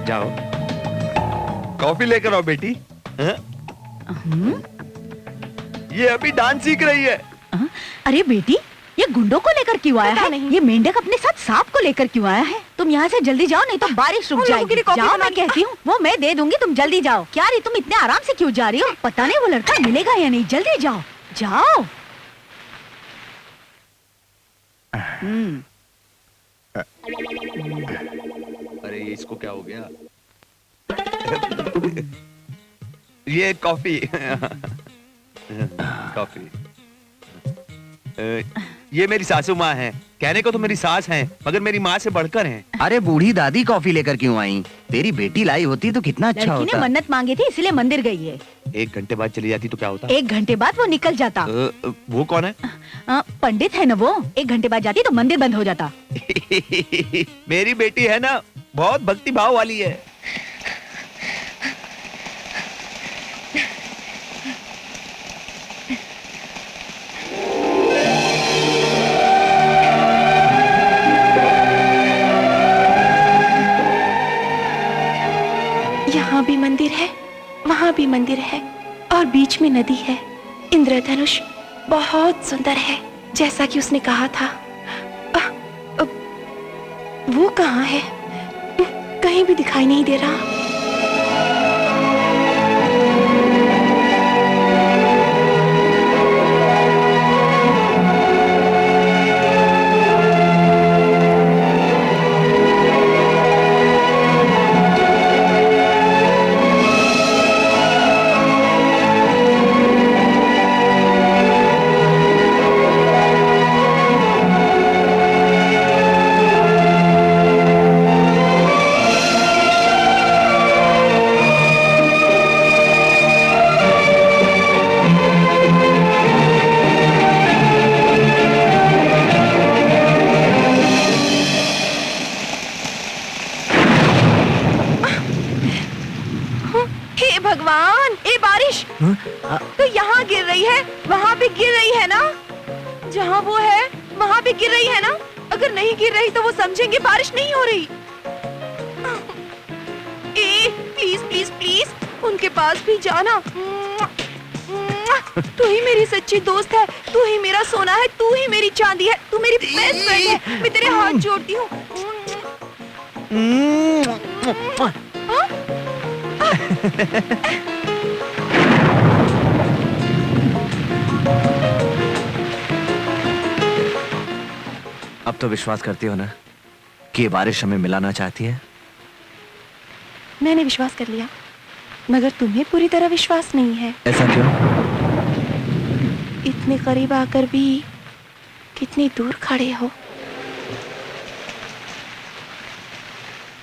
जाओ कॉफी लेकर आओ बेटी। ये अभी डांस सीख रही है। अरे बेटी, ये गुंडों को लेकर क्यों आया है? ये मेंढक अपने साथ सांप को लेकर क्यों आया है? तुम यहाँ से जल्दी जाओ, नहीं तो बारिश रुक जाएगी। जाओ, मैं कहती हूँ। वो मैं दे दूंगी, तुम जल्दी जाओ। क्या रे, तुम इतने आराम से क्यों जा रही हो? पता नहीं वो लड़का मिलेगा या नहीं। जल्दी जाओ, जाओ। अरे इसको क्या हो गया? ये कॉफी। कॉफी। ये मेरी सासू माँ है। कहने को तो मेरी सास है, मगर मेरी माँ से बढ़कर हैं। अरे बूढ़ी दादी कॉफी लेकर क्यों आई? तेरी बेटी लाई होती तो कितना अच्छा लड़की ने होता। मन्नत मांगी थी इसलिए मंदिर गई है। 1 घंटे बाद चली जाती तो क्या होता? 1 घंटे बाद वो निकल जाता। वो कौन है? पंडित है ना वो। 1 घंटे बाद जाती तो मंदिर बंद हो जाता। मेरी बेटी है ना, बहुत भक्ति भाव वाली है। यहाँ भी मंदिर है, वहाँ भी मंदिर है, और बीच में नदी है। इंद्रधनुष बहुत सुंदर है, जैसा कि उसने कहा था। वो कहाँ है? कहीं भी दिखाई नहीं दे रहा। हे भगवान, ये बारिश तो यहाँ गिर रही है, वहाँ भी गिर रही है ना? जहाँ वो है वहाँ भी गिर रही है ना? अगर नहीं गिर रही तो वो समझेंगे बारिश नहीं हो रही। प्लीज प्लीज प्लीज उनके पास भी जाना। तू ही मेरी सच्ची दोस्त है, तू ही मेरा सोना है, तू ही मेरी चांदी है, तू मेरी बेस्ट फ्रेंड है। मैं तेरे हाथ जोड़ती हूँ। अब तो विश्वास करती हो ना कि ये बारिश हमें मिलाना चाहती है? मैंने विश्वास कर लिया, मगर तुम्हें पूरी तरह विश्वास नहीं है। ऐसा क्यों? इतने करीब आकर भी कितनी दूर खड़े हो।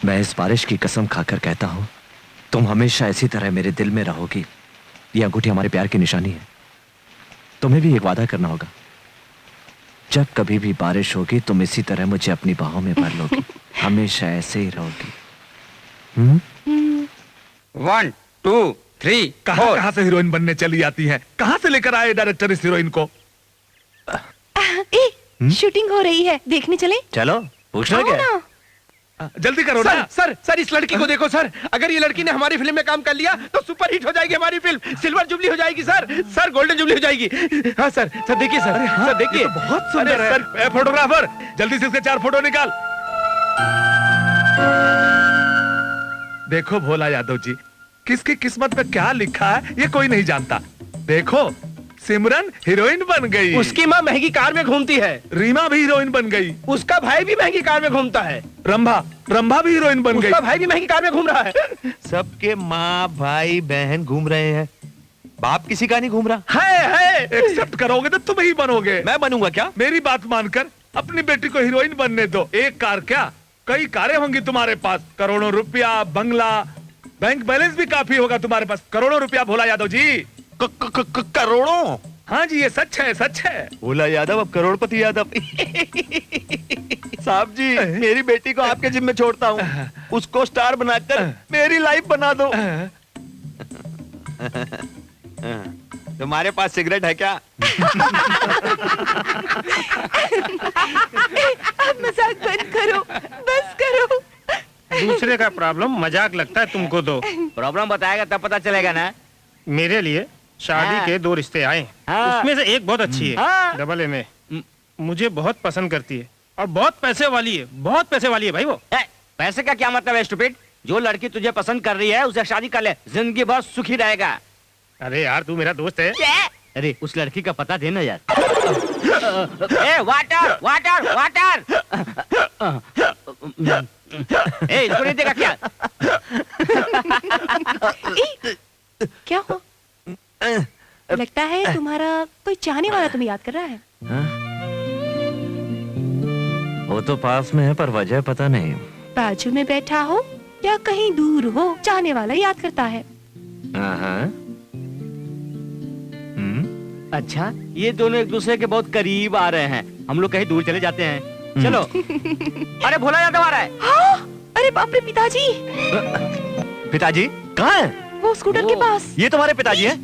मैं इस बारिश की कसम खाकर कहता हूं, तुम हमेशा इसी तरह मेरे दिल में रहोगी। ये अंगूठी हमारे प्यार की निशानी है। तुम्हें भी एक वादा करना होगा, जब कभी भी बारिश होगी तुम इसी तरह मुझे अपनी बाहों में भर लोगी। हमेशा ऐसे ही रहोगी। 1 2 3 कहाँ कहाँ से हीरोइन बनने चली जाती है? कहाँ से लेकर आए डायरेक्टर इस हीरोइन को? शूटिंग हो रही है, देखने चले? चलो, पूछना क्या है? जल्दी करो ना। सर इस लड़की को देखो सर। अगर ये लड़की ने हमारी फिल्म में काम कर लिया तो सुपर हिट हो जाएगी हमारी फिल्म। सिल्वर जुबली हो जाएगी सर गोल्डन जुबली हो जाएगी। हाँ सर देखिए सर देखिए, ये तो बहुत सुंदर है। सर फोटोग्राफर, जल्दी से इसके 4 फोटो निकाल। देखो भोला यादव जी, किसकी किस्मत में क्या लिखा है ये कोई नहीं जानता। देखो, सिमरन हीरोइन बन गई। उसकी माँ महंगी कार में घूमती है। रीमा भी हीरोइन बन गई। उसका भाई भी महंगी कार में घूमता है। रंभा भी हीरोइन बन गई। उसका भाई भी महंगी कार में घूम रहा है। सबके माँ भाई बहन घूम रहे हैं, बाप किसी का नहीं घूम रहा है। एक्सेप्ट करोगे तो तुम ही बनोगे। मैं बनूंगा क्या? मेरी बात मानकर अपनी बेटी को हीरोइन बनने दो। एक कार क्या, कई कारें होंगी तुम्हारे पास। करोड़ों रुपया, बंगला, बैंक बैलेंस भी काफी होगा तुम्हारे पास। करोड़ों रुपया भोला यादव जी। करोड़ों? हाँ जी, ये सच है, सच है। भोला यादव अब करोड़पति यादव। साहब जी, मेरी बेटी को आपके जिम्मे छोड़ता हूँ। उसको स्टार बनाकर मेरी लाइफ बना दो। तुम्हारे पास सिगरेट है क्या? अब मजाक बंद करो, बस करो। दूसरे का प्रॉब्लम मजाक लगता है तुमको तो। प्रॉब्लम बताएगा तब पता चलेगा ना। मेरे लिए शादी के 2 रिश्ते आए, उसमें से एक बहुत अच्छी है, डबल ए में। मुझे बहुत पसंद करती है और बहुत पैसे वाली है, बहुत पैसे वाली है भाई वो। पैसे का क्या मतलब है स्टूपिड? जो लड़की तुझे पसंद कर रही है उसे शादी कर ले, जिंदगी भर सुखी रहेगा। अरे यार तू मेरा दोस्त है। अरे उस लड़की का पता देना यार। ए वाटर वाटर वाटर। ए इसको नहीं देगा क्या? क्या हो? लगता है तुम्हारा कोई चाहने वाला तुम्हें याद कर रहा है। तो पास में है पर वजह पता नहीं। बाजू में बैठा हो या कहीं दूर हो, चाहने वाला याद करता है। हाँ। अच्छा, ये दोनों एक दूसरे के बहुत करीब आ रहे हैं। हम लोग कहीं दूर चले जाते हैं। चलो। अरे भोला यादव आ रहा है। हाँ, अरे बाप रे पिताजी, पिताजी कहाँ है? वो स्कूटर के पास। ये तुम्हारे पिताजी है?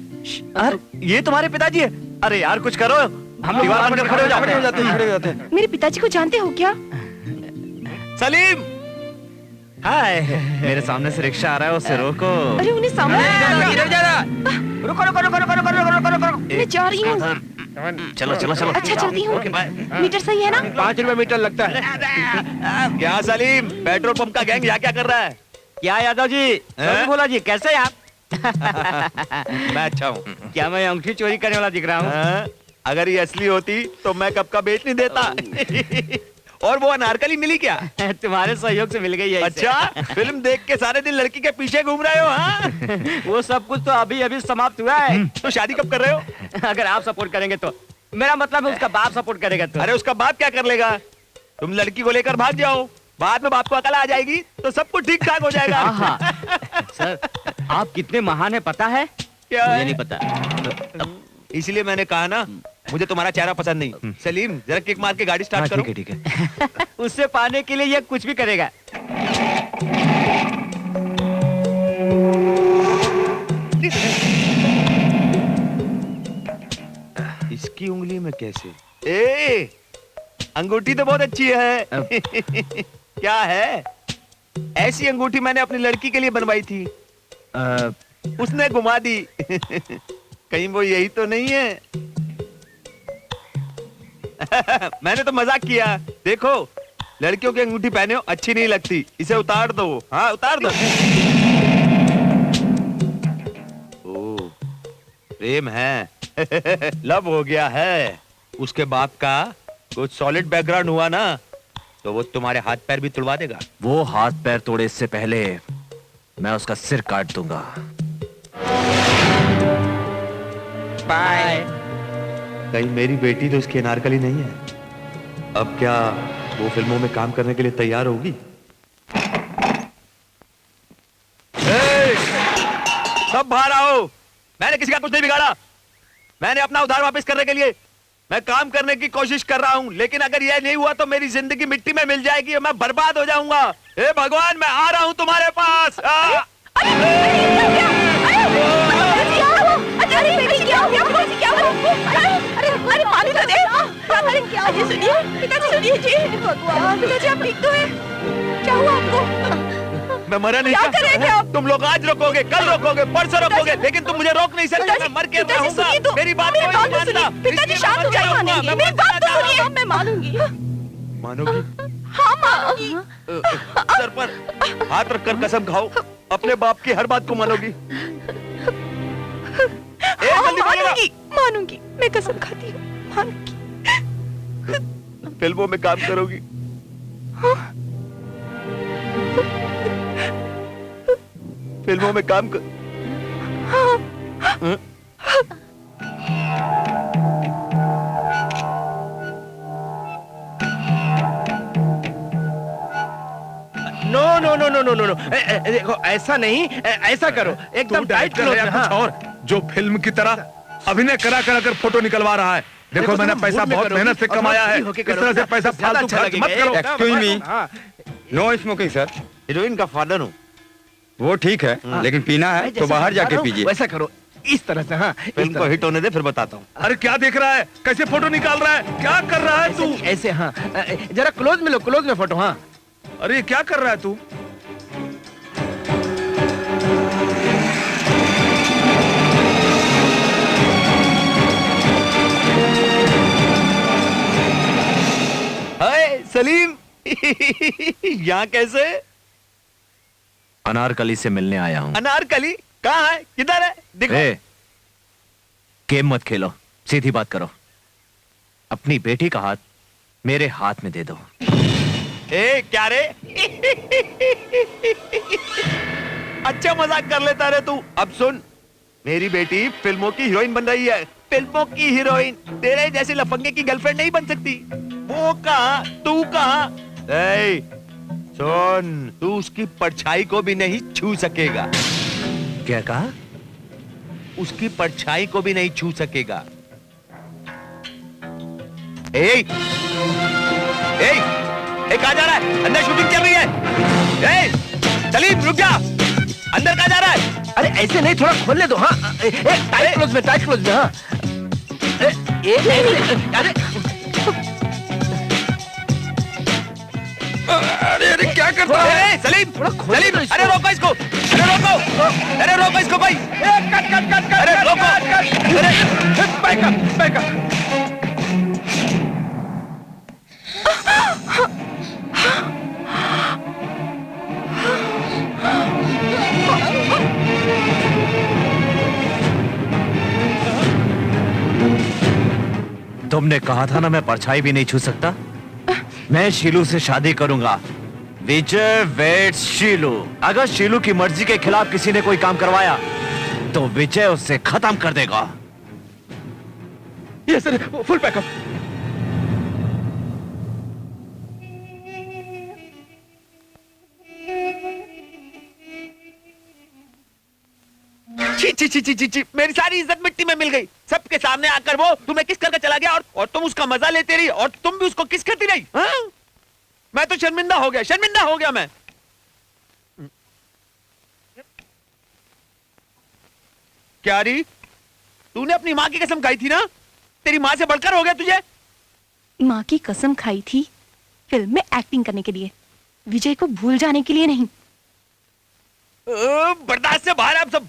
अरे ये तुम्हारे पिताजी है? अरे यार कुछ करो, हम दीवार बनकर खड़े हो जाते हैं। मेरे पिताजी को जानते हो क्या? सलीम, हाय। मेरे सामने से रिक्शा आ रहा है, उससे रोको। अरे उन्हें सामने रुको रुको रुको रुको रुको रुको रुको रुको। मैं जा रही हूँ। चलो चलो चलो। अच्छा चलती हूँ। मीटर सही है ना? 5 रुपए मीटर लगता है। क्या सलीम, पेट्रोल पंप का गैंग यहाँ क्या कर रहा है? क्या यादव जी? भोला जी कैसे हैं आप? मैं अच्छा हूँ। क्या मैं अंगूठी चोरी करने वाला दिख रहा हूँ? हाँ, अगर ये असली होती तो मैं कब का बेच नहीं देता। और वो अनारकली मिली क्या? तुम्हारे सहयोग से मिल गई है इसे। अच्छा, फिल्म देख के सारे दिन लड़की के पीछे घूम रहे हो? हाँ? वो सब कुछ तो अभी अभी समाप्त हुआ है। तो शादी कब कर रहे हो? अगर आप सपोर्ट करेंगे तो। मेरा मतलब है उसका बाप सपोर्ट करेगा तो। अरे उसका बाप क्या कर लेगा? तुम लड़की को लेकर भाग जाओ, बाद में बाप को अकल आ जाएगी तो सब कुछ ठीक ठाक हो जाएगा। हाँ। सर, आप कितने महान है पता है? क्या मुझे है? नहीं पता। इसलिए मैंने कहा ना, मुझे तुम्हारा चेहरा पसंद नहीं। सलीम, जरा किक मार के गाड़ी स्टार्ट करो। ठीक है। उससे पाने के लिए ये कुछ भी करेगा। इसकी उंगली में कैसे? ए, अंगूठी तो बहुत अच्छी है। क्या है? ऐसी अंगूठी मैंने अपनी लड़की के लिए बनवाई थी। उसने घुमा दी। कहीं वो यही तो नहीं है? मैंने तो मजाक किया। देखो, लड़कियों की अंगूठी पहने हो अच्छी नहीं लगती, इसे उतार दो। हाँ उतार दो। ओ, प्रेम है। लव हो गया है। उसके बाप का कुछ सॉलिड बैकग्राउंड हुआ ना तो वो तुम्हारे हाथ पैर भी तुड़वा देगा। वो हाथ पैर तोड़े इससे पहले मैं उसका सिर काट दूंगा। बाय। कहीं मेरी बेटी तो इसकी अनारकली नहीं है? अब क्या वो फिल्मों में काम करने के लिए तैयार होगी? सब बाहर आओ। मैंने किसी का कुछ नहीं बिगाड़ा। मैंने अपना उधार वापस करने के लिए मैं काम करने की कोशिश कर रहा हूं, लेकिन अगर यह नहीं हुआ तो मेरी जिंदगी मिट्टी में मिल जाएगी और मैं बर्बाद हो जाऊंगा। हे भगवान, मैं आ रहा हूं तुम्हारे पास। अरे पानी तो दे। अरे सुनिए पिताजी, सुनिए जी। भगवान, पिताजी आप ठीक तो हैं? क्या हुआ आपको? मैं मरा नहीं। क्या करेंगे आप? तुम लोग आज रोकोगे, कल रोकोगे, परसों रोकोगे, लेकिन तुम मुझे रोक नहीं सकते। मैं मर के रहूंगा। मेरी बात कोई नहीं मानता। पिताजी शांत हो जाइए, मानेंगे। मेरी बात तो सुनिए। मैं मानूंगी। मानोगी? हाँ मानूंगी। सर पर हाथ रखकर कसम खाओ, अपने बाप की हर बात को मानोगी? मानूंगी, मानूंगी। मैं कसम खाती हूँ, मानूंगी। फिल्मों में काम करोगी? फिल्मों में काम कर। No no no no no no no, देखो ऐसा नहीं, ऐसा करो एकदम टाइट क्लोज। कुछ और जो फिल्म की तरह अभिनय करा करा कर फोटो निकलवा रहा है। देखो मैंने पैसा बहुत मेहनत से कमाया है, इस तरह से पैसा फालतू खर्च मत करो। Excuse me, no smoking sir. Heroine का फादर हूँ। वो ठीक है, लेकिन पीना है तो बाहर जाके पीजिए। वैसा करो, इस तरह से। हाँ, फिल्म को हिट होने दे, फिर बताता हूँ। अरे क्या देख रहा है, कैसे फोटो निकाल रहा है, क्या कर रहा है तू? ऐसे। हाँ, जरा क्लोज में लो, क्लोज में फोटो। हाँ, अरे क्या कर रहा है तू? हाय सलीम, यहाँ कैसे? अनारकली से मिलने आया हूँ। अनारकली कहाँ है, किधर है? दिखो। गेम मत खेलो, सीधी बात करो। अपनी बेटी का हाथ मेरे हाथ में दे दो। ए क्या रे? अच्छा मजाक कर लेता रे तू। अब सुन, मेरी बेटी फिल्मों की हीरोइन बन रही है। फिल्मों की हीरोइन तेरे जैसे लफंगे की गर्लफ्रेंड नहीं बन सकती। वो कहाँ, तू कहाँ? ए, सुन, तू उसकी परछाई को भी नहीं छू सकेगा। क्या कहा? उसकी परछाई को भी नहीं छू सकेगा। ए, ए, ए, कहाँ जा रहा है? अंदर शूटिंग चल रही है। ए, सलीम रुक जा। अंदर कहाँ जा रहा है? अरे ऐसे नहीं, थोड़ा खोलने दो। हाँ, टाइट क्लोज में, टाइट क्लोज में। हाँ, अरे अरे क्या करता है? सलीम, सलीम, अरे रोको इसको, अरे रोको, अरे रोको इसको भाई। कट कट कट कट, अरे रोको, अरे बैकअप बैकअप। तुमने कहा था ना मैं परछाई भी नहीं छू सकता। मैं शीलू से शादी करूंगा। विजय वेट्स शीलू। अगर शीलू की मर्जी के खिलाफ किसी ने कोई काम करवाया तो विजय उससे खत्म कर देगा। ये सर, फुल बैकअप। छी छी छी छी छी छी, मेरी सारी इज्जत मिट्टी में मिल गई। सबके सामने आकर वो तुम्हें किस करके चला गया और तुम उसका मजा लेते रही और तुम भी उसको किस करती रही। हाँ? मैं तो शर्मिंदा हो गया, शर्मिंदा हो गया मैं। क्या री, तूने अपनी माँ की कसम खाई थी ना? तेरी माँ से बढ़कर हो गया तुझे? माँ की कसम खाई थी फिल्म में एक्टिंग करने के लिए, विजय को भूल जाने के लिए नहीं। बर्दाश्त से बाहर है अब सब।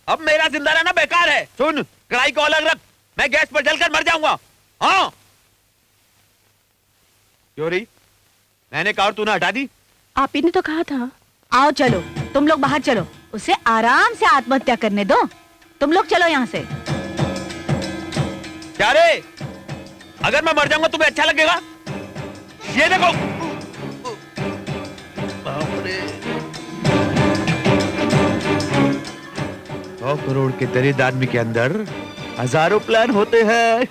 अब मेरा जिंदा रहना बेकार है। सुन, कढ़ाई को अलग रख, मैं गैस पर जलकर मर जाऊंगा। हाँ क्यों रही? मैंने कहा और तूने हटा दी। आप ही ने तो कहा था। आओ चलो, तुम लोग बाहर चलो, उसे आराम से आत्महत्या करने दो। तुम लोग चलो यहाँ से। क्या रे, अगर मैं मर जाऊंगा तुम्हें अच्छा लगेगा? ये देखो, बाप रे, 100 करोड़ के दरिद्र आदमी के अंदर हजारों प्लान होते हैं।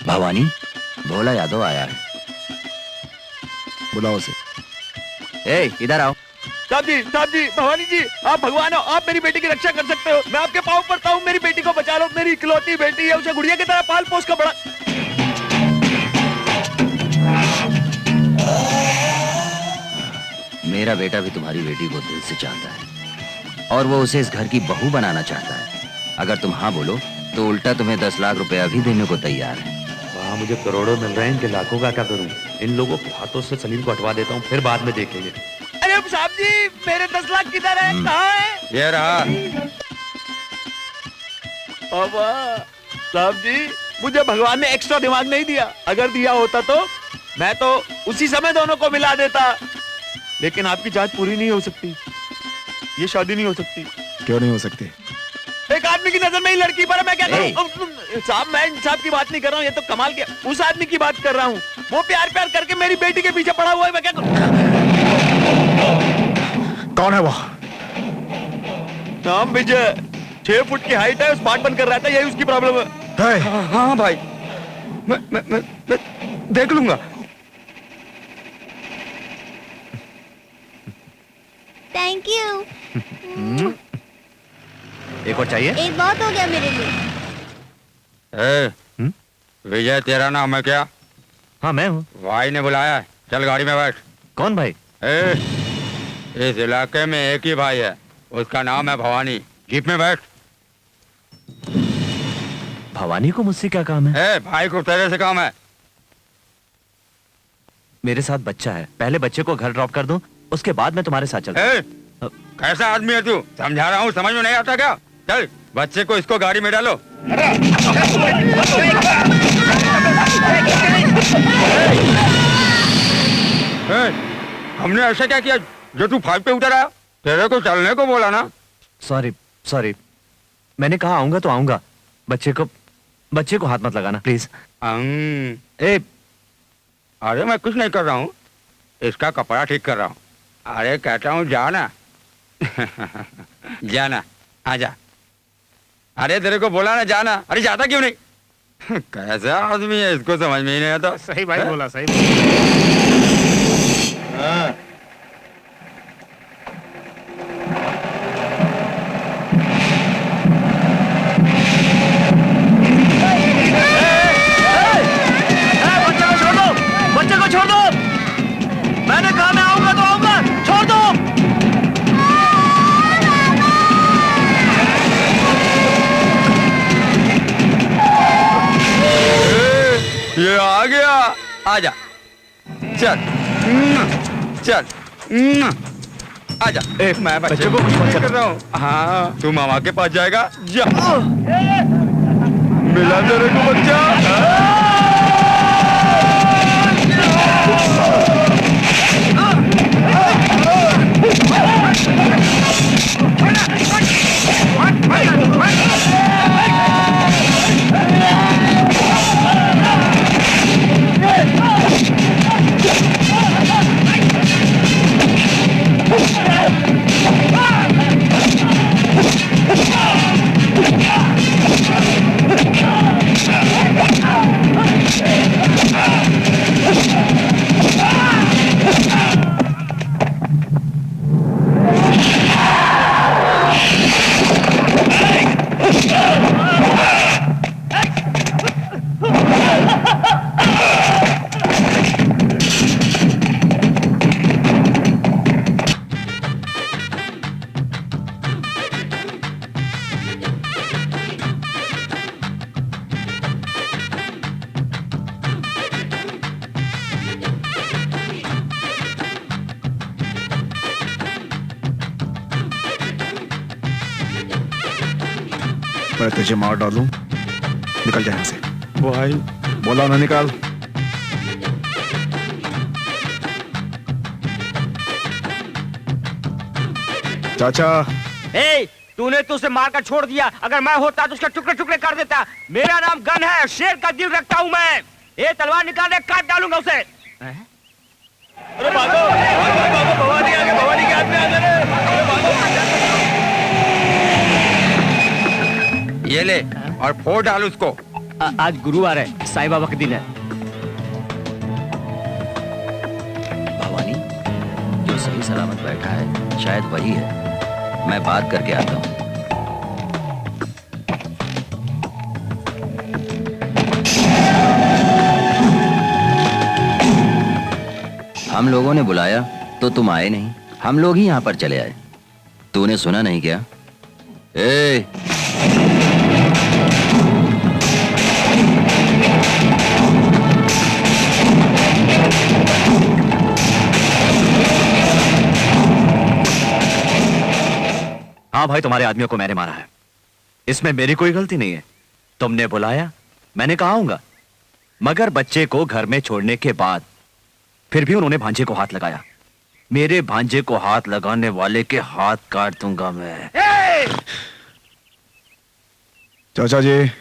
भवानी, भोला यादव आया है। बुलाओ उसे। ए, इधर आओ। साहब जी, भवानी जी, आप भगवान हो, आप मेरी बेटी की रक्षा कर सकते हो। मैं आपके पाँव पड़ता हूँ, मेरी बेटी को बचा लो। मेरी इकलौती बेटी है, उसे गुड़िया की तरह पाल पोस कर बड़ा। मेरा बेटा भी तुम्हारी बेटी को दिल से चाहता है और वो उसे इस घर की बहू बनाना चाहता है। अगर तुम हाँ बोलो तो उल्टा तुम्हें 10 लाख रुपया भी देने को तैयार है। वहाँ मुझे करोड़ों मिल रहे हैं, इनके लाखों का क्या करूं? इन लोगों के हाथों से सलीम को हटवा देता हूँ, फिर बाद में देखेंगे। अरे साहब जी, मेरे 10 लाख किधर है? कहाँ है? ये रहा। साहब जी, मुझे भगवान ने एक्स्ट्रा दिमाग नहीं दिया। अगर दिया होता तो मैं तो उसी समय दोनों को मिला देता। लेकिन आपकी जांच पूरी नहीं हो सकती, ये शादी नहीं हो सकती। क्यों नहीं हो सकती? एक आदमी की नजर में ही लड़की पर है, मैं क्या करूं? साहब, मैं इंसाफ की बात नहीं कर रहा हूँ, ये तो कमाल के उस आदमी की बात कर रहा हूँ। वो प्यार प्यार करके मेरी बेटी के पीछे पड़ा हुआ है, मैं क्या करूं? कौन है वो? नाम विजय, 6 फुट की हाइट है, स्मार्ट बन कर रहा था, यही उसकी प्रॉब्लम है। हाँ भाई, मैं देख लूंगा। Thank you. एक और चाहिए? एक बहुत हो गया मेरे लिए। विजय तेरा नाम है क्या? हाँ मैं हूँ। भाई ने बुलाया है, चल गाड़ी में बैठ। कौन भाई? इस इलाके में एक ही भाई है, उसका नाम है भवानी। जीप में बैठ। भवानी को मुझसे क्या काम है? भाई को तेरे से काम है। मेरे साथ बच्चा है, पहले बच्चे को घर ड्रॉप कर दूं, उसके बाद मैं तुम्हारे साथ चलता हूं। कैसा आदमी है तू? समझा रहा हूँ, समझ में नहीं आता क्या? चल बच्चे को इसको गाड़ी में डालो। हमने ऐसा क्या किया जो तू 5 पे उतर आया? तेरे को चलने को बोला ना। सॉरी, मैंने कहा आऊंगा तो आऊंगा। बच्चे को हाथ मत लगाना प्लीज। अरे मैं कुछ नहीं कर रहा हूँ, इसका कपड़ा ठीक कर रहा हूँ। अरे कहता हूँ जाना। जाना, आजा। अरे तेरे को बोला ना जाना, अरे जाता क्यों नहीं? कैसा आदमी है, इसको समझ में ही नहीं आता। सही भाई बोला, सही हाँ। बच्चे को छोड़ दो। मैंने कहा मैं आऊंगा तो आऊंगा, छोड़ दो। ये आ गया, आजा। चल चल, आजा। मैं बच्चे को कुछ कर रहा हूँ। हाँ, तू मामा के पास जाएगा, जा। मिला तेरे को बच्चा। मैं तुझे मार डालूं, निकल जा यहाँ से। भाई बोला ना निकाल। चाचा, ए, तूने तो उसे मारकर छोड़ दिया। अगर मैं होता तो उसके टुकड़े टुकड़े कर देता। मेरा नाम गन है, शेर का दिल रखता हूँ मैं। ये तलवार निकाल दे, काट डालूंगा उसे। अरे भागो, भवानी आ गई, भवानी के हाथ में आ गए। ये ले और फोड़ डाल उसको। आज गुरुवार है, साईं बाबा का दिन है। भवानी जो सही सलामत बैठा है शायद वही है। मैं बात करके आता हूँ। हम लोगों ने बुलाया तो तुम आए नहीं, हम लोग ही यहाँ पर चले आए। तूने सुना नहीं क्या? ए! हाँ भाई, तुम्हारे आदमियों को मैंने मारा है, इसमें मेरी कोई गलती नहीं है। तुमने बुलाया, मैंने कहा आऊंगा, मगर बच्चे को घर में छोड़ने के बाद फिर भी उन्होंने भांजे को हाथ लगाया। मेरे भांजे को हाथ लगाने वाले के हाथ काट दूंगा मैं। चाचा जी,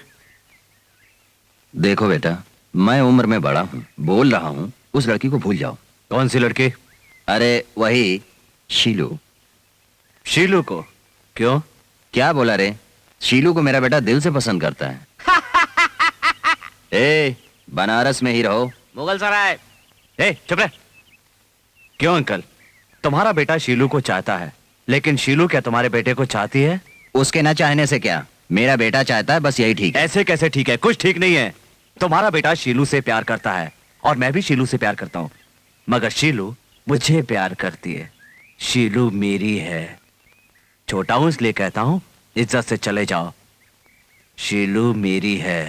देखो बेटा, मैं उम्र में बड़ा हूँ, बोल रहा हूँ, उस लड़की को भूल जाओ। कौन सी लड़की? अरे वही शीलू। शीलू को? क्यों? क्या बोला रे? शीलू को मेरा बेटा दिल से पसंद करता है। ए, बनारस में ही रहो। मुगल सराय। ए, चुप रह। क्यों अंकल, तुम्हारा बेटा शीलू को चाहता है, लेकिन शीलू क्या तुम्हारे बेटे को चाहती है? उसके न चाहने से क्या, मेरा बेटा चाहता है, बस यही ठीक है। ऐसे कैसे ठीक है? कुछ ठीक नहीं है। तुम्हारा बेटा शीलू से प्यार करता है और मैं भी शीलू से प्यार करता हूँ, मगर शीलू मुझे प्यार करती है। शीलू मेरी है। छोटा हूं इसलिए कहता हूं, इज्जत से चले जाओ। शीलू मेरी है।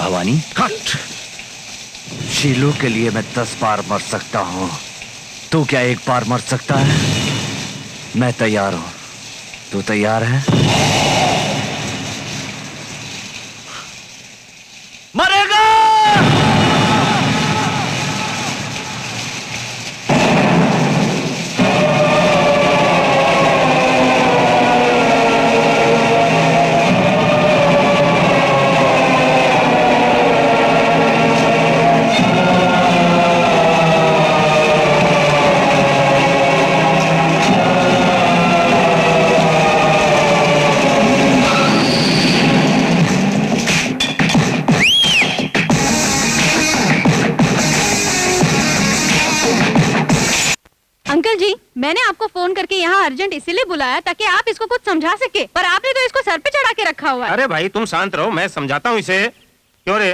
भवानी, कट। शीलू के लिए मैं 10 बार मर सकता हूँ, तू क्या एक बार मर सकता है? मैं तैयार हूँ, तू तैयार है? मरेगा। अंकल जी, मैंने आपको फोन करके यहाँ अर्जेंट इसीलिए बुलाया ताकि आप इसको कुछ समझा सके, पर आपने तो इसको सर पे चढ़ा के रखा हुआ है। अरे भाई तुम शांत रहो, मैं समझाता हूँ इसे। क्यों रे,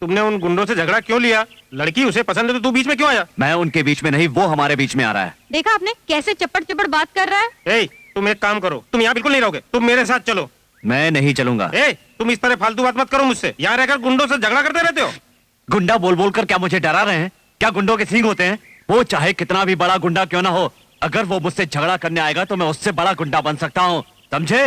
तुमने उन गुंडों से झगड़ा क्यों लिया? लड़की उसे पसंद है तो तू बीच में क्यों आया? मैं उनके बीच में नहीं, वो हमारे बीच में आ रहा है। देखा आपने कैसे चप्पड़ चप्पड़ बात कर रहा है। ए, तुम एक काम करो, तुम यहाँ बिल्कुल नहीं रहोगे, तुम मेरे साथ चलो। मैं नहीं चलूंगा। ए, तुम इस तरह फालतू बात मत करो मुझसे, यहाँ रहकर गुंडों से झगड़ा करते रहते हो। गुंडा बोल बोल कर क्या मुझे डरा रहे हैं? क्या गुंडों के सींग होते हैं? वो चाहे कितना भी बड़ा गुंडा क्यों ना हो, अगर वो मुझसे झगड़ा करने आएगा तो मैं उससे बड़ा गुंडा बन सकता हूँ, समझे?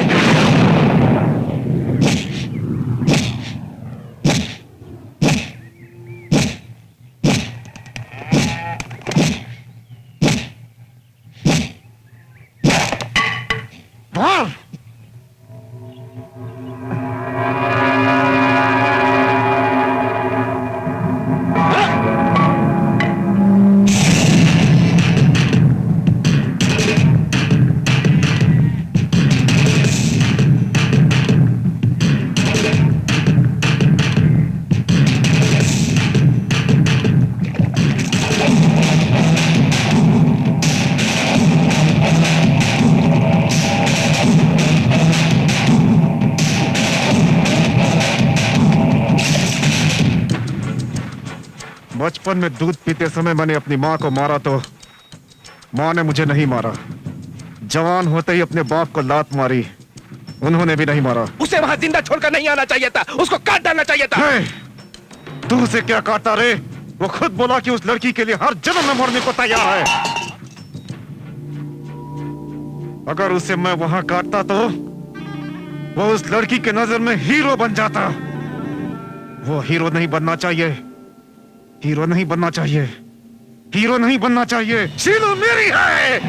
बचपन में दूध पीते समय मैंने अपनी माँ को मारा तो माँ ने मुझे नहीं मारा। जवान होते ही अपने बाप को लात मारी, उन्होंने भी नहीं मारा। उसे वहां जिंदा छोड़कर नहीं आना चाहिए था, उसको काट डालना चाहिए था। तू उसे क्या काटता रे? वो खुद बोला कि उस लड़की के लिए हर जन्म में मरने को तैयार है। अगर उसे मैं वहां काटता तो वो उस लड़की के नजर में हीरो बन जाता। वो हीरो नहीं बनना चाहिए, हीरो नहीं बनना चाहिए, हीरो नहीं बनना चाहिए। शीलू मेरी है।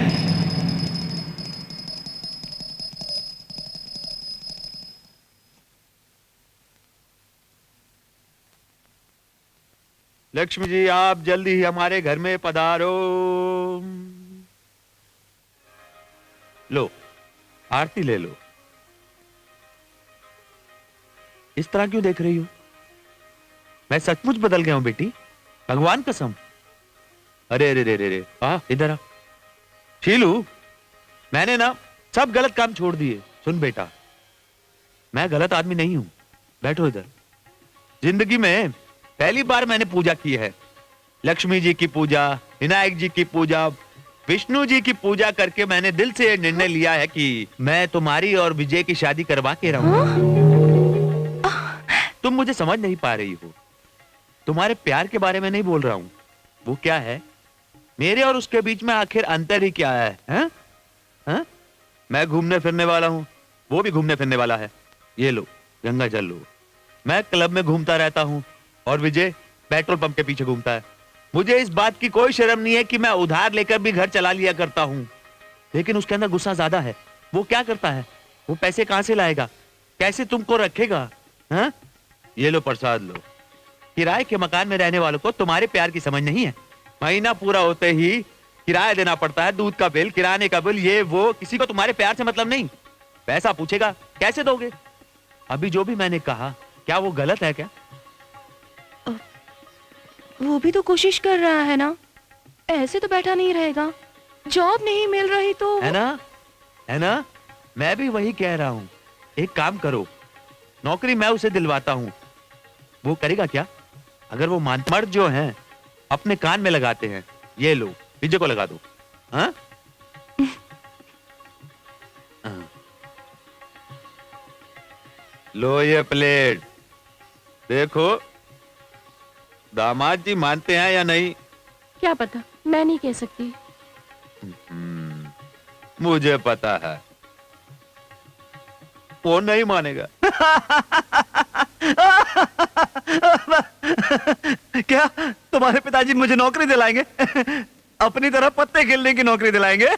लक्ष्मी जी, आप जल्दी ही हमारे घर में पधारो। लो, आरती ले लो। इस तरह क्यों देख रही हो? मैं सचमुच बदल गया हूं बेटी, भगवान कसम। अरे अरे अरे अरे, इधर आ। शीलू, मैंने ना सब गलत काम छोड़ दिए। सुन बेटा, मैं गलत आदमी नहीं हूं। बैठो इधर। जिंदगी में पहली बार मैंने पूजा की है। लक्ष्मी जी की पूजा, विनायक जी की पूजा, विष्णु जी की पूजा करके मैंने दिल से निर्णय लिया है कि मैं तुम्हारी और विजय की शादी करवा के रहूंगा। तुम मुझे समझ नहीं पा रही हो। तुम्हारे प्यार के बारे में नहीं बोल रहा हूं। वो क्या है? मेरे और उसके बीच में आखिर अंतर ही क्या है? हैं? हैं? मैं घूमने फिरने वाला हूं, वो भी घूमने फिरने वाला है। ये लो, गंगा जल लो। मैं क्लब में घूमता रहता हूं और विजय पेट्रोल पंप के पीछे घूमता है। मुझे इस बात की कोई शर्म नहीं है कि मैं उधार लेकर भी घर चला लिया करता हूं, लेकिन उसके अंदर गुस्सा ज्यादा है। वो क्या करता है? वो पैसे कहां से लाएगा? कैसे तुमको रखेगा? हैं? ये लो प्रसाद लो। किराए के मकान में रहने वालों को तुम्हारे प्यार की समझ नहीं है। महीना पूरा होते ही किराया देना पड़ता है, दूध का बिल, किराने का बिल, ये वो। किसी को तुम्हारे प्यार से मतलब नहीं। पैसा पूछेगा, कैसे दोगे? अभी जो भी मैंने कहा, क्या वो गलत है क्या? वो भी तो कोशिश कर रहा है ना, ऐसे तो बैठा नहीं रहेगा। जॉब नहीं मिल रही तो है ना? है ना? मैं भी वही कह रहा हूँ। एक काम करो, नौकरी मैं उसे दिलवाता हूँ। वो करेगा क्या? अगर वो मर्द जो हैं अपने कान में लगाते हैं, ये लो विजय को लगा दो। हाँ? लो ये प्लेट, देखो दामाद जी मानते हैं या नहीं? क्या पता, मैं नहीं कह सकती। मुझे पता है वो नहीं मानेगा। क्या तुम्हारे पिताजी मुझे नौकरी दिलाएंगे? अपनी तरह पत्ते खेलने की नौकरी दिलाएंगे?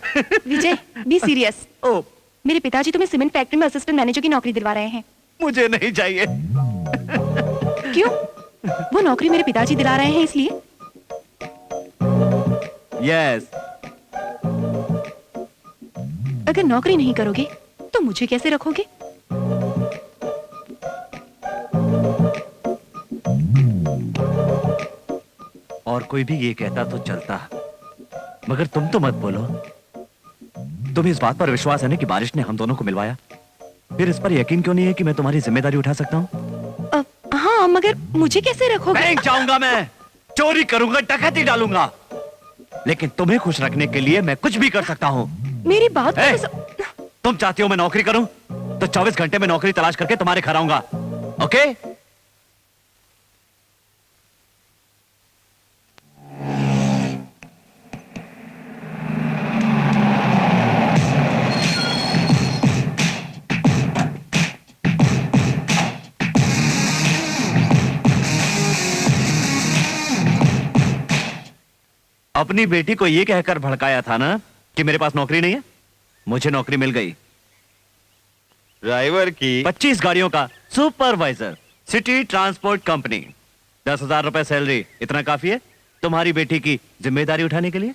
विजय, बी सीरियस। ओ, मेरे पिताजी तुम्हें सीमेंट फैक्ट्री में असिस्टेंट मैनेजर की नौकरी दिलवा रहे हैं। मुझे नहीं चाहिए। क्यों? वो नौकरी मेरे पिताजी दिला रहे हैं इसलिए। यस। अगर नौकरी नहीं करोगे तो मुझे कैसे रखोगे? और कोई भी ये कहता तो चलता, मगर तुम तो मत बोलो। तुम्हें इस बात पर विश्वास है ना कि बारिश ने हम दोनों को मिलवाया? फिर इस पर यकीन क्यों नहीं है कि मैं तुम्हारी जिम्मेदारी उठा सकता हूँ? हाँ, मगर मुझे कैसे रखोगे? बैंक जाऊंगा मैं, चोरी करूंगा, डकैती डालूंगा, लेकिन तुम्हें खुश रखने के लिए मैं कुछ भी कर सकता हूँ। मेरी बात तुम चाहती हो मैं नौकरी करूं तो 24 घंटे में नौकरी तलाश करके तुम्हारे घर आऊंगा। ओके? अपनी बेटी को यह कहकर भड़काया था ना कि मेरे पास नौकरी नहीं है। मुझे नौकरी मिल गई, ड्राइवर की 25 गाड़ियों का सुपरवाइजर, सिटी ट्रांसपोर्ट कंपनी, 10,000 रुपए सैलरी। इतना काफी है तुम्हारी बेटी की जिम्मेदारी उठाने के लिए?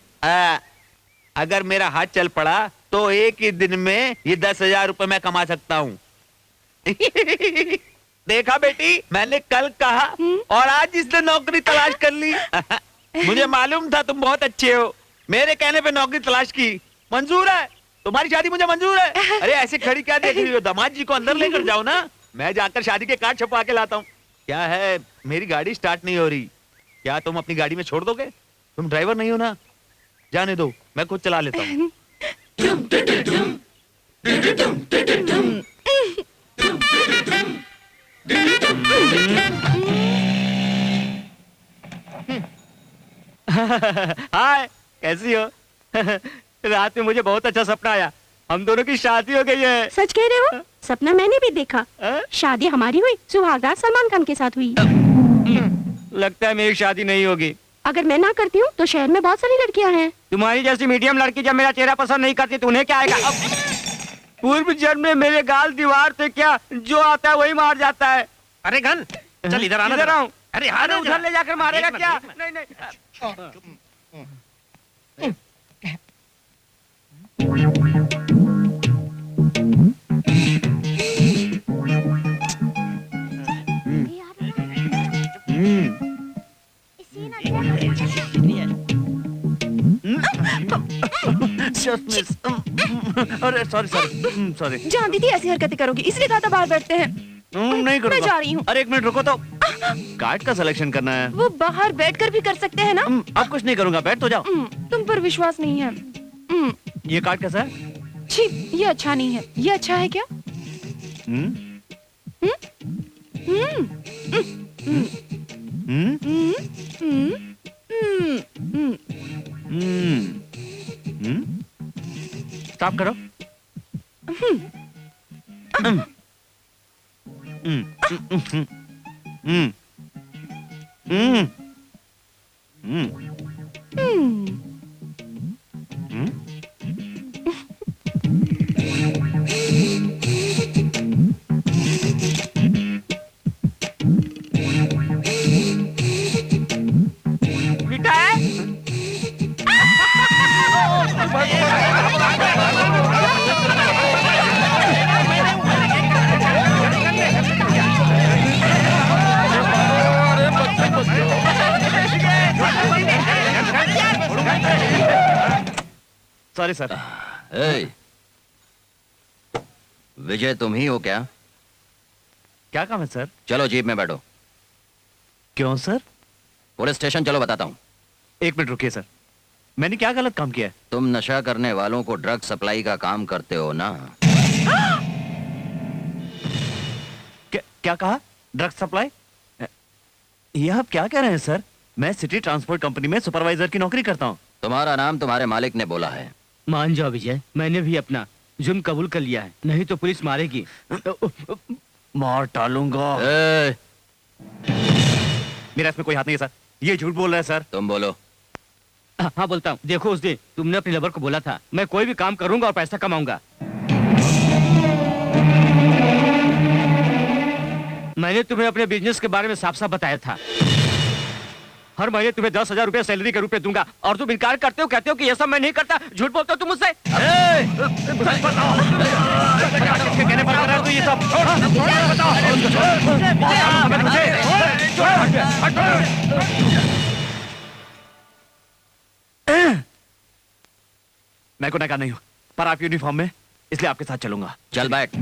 अगर मेरा हाथ चल पड़ा तो एक ही दिन में ये 10,000 रुपए मैं कमा सकता हूँ। देखा बेटी, मैंने कल कहा और आज इसने नौकरी तलाश कर ली। मुझे मालूम था तुम बहुत अच्छे हो, मेरे कहने पे नौकरी तलाश की। मंजूर है, तुम्हारी शादी मुझे मंजूर है। अरे ऐसे खड़ी क्या देख रही हो? दामाद जी को अंदर लेकर जाओ ना, मैं जाकर शादी के कार्ड छपवा के लाता हूँ। क्या है, मेरी गाड़ी स्टार्ट नहीं हो रही, क्या तुम अपनी गाड़ी में छोड़ दोगे? तुम ड्राइवर नहीं हो ना? जाने दो, मैं खुद चला लेता हूँ। हाय, कैसी हो? रात में मुझे बहुत अच्छा सपना आया, हम दोनों की शादी हो गई है। सच कह रहे हो? सपना मैंने भी देखा। शादी हमारी हुई, सुहागरात सलमान खान के साथ हुई। लगता है मेरी शादी नहीं होगी। अगर मैं ना करती हूँ तो शहर में बहुत सारी लड़कियाँ हैं। तुम्हारी जैसी मीडियम लड़की जब मेरा चेहरा पसंद नहीं करती तो उन्हें क्या आएगा? पूर्व जन्म में मेरे गाल दीवार थे क्या, जो आता है वही मार जाता है। अरे गन, चल इधर आना। इधर आऊं? अरे अरे उधर ले जाकर मारेगा क्या? नहीं नहीं। अरे सॉरी। जानती थी ऐसी हरकतें करोगी, इसलिए कहा था बाहर बैठते हैं। नहीं करूंगा। मैं जा रही हूँ। अरे एक मिनट रुको तो, कार्ड का सिलेक्शन करना है। वो बाहर बैठकर भी कर सकते हैं ना? अब कुछ नहीं करूंगा, बैठ तो जाओ। तुम पर विश्वास नहीं है। ये कार्ड कैसा है? छी, ये अच्छा नहीं है। ये अच्छा है क्या? स्टॉप करो। Sorry sir. विजय तुम ही हो क्या? क्या काम है सर? चलो जीप में बैठो। क्यों सर? पुलिस स्टेशन चलो, बताता हूँ। एक मिनट रुकिए सर, मैंने क्या गलत काम किया है? तुम नशा करने वालों को ड्रग सप्लाई का काम करते हो ना? क्या कहा? Drug supply? ये आप क्या कह रहे हैं सर? मैं सिटी ट्रांसपोर्ट कंपनी में सुपरवाइजर की नौकरी करता हूँ। तुम्हारा नाम तुम्हारे मालिक ने बोला है। मान जाओ विजय, मैंने भी अपना जुर्म कबूल कर लिया है, नहीं तो पुलिस मारेगी। मार डालूंगा। मेरा इसमें कोई हाथ नहीं है सर, ये झूठ बोल रहा है सर। तुम बोलो। हाँ बोलता हूँ। देखो उस दिन तुमने अपने लवर को बोला था मैं कोई भी काम करूंगा और पैसा कमाऊंगा। मैंने तुम्हें अपने बिजनेस के बारे में साफ साफ बताया था। हर महीने तुम्हें 10,000 रुपए सैलरी के रूप में दूंगा और तुम इनकार करते हो, कहते हो कि ये सब मैं नहीं करता। झूठ बोलते हो तुम मुझसे। किसके कहने पर कर रहा है तू ये सब? मैं गुनहगार नहीं हूँ, पर आप यूनिफॉर्म में, इसलिए आपके साथ चलूंगा। चल बैठ।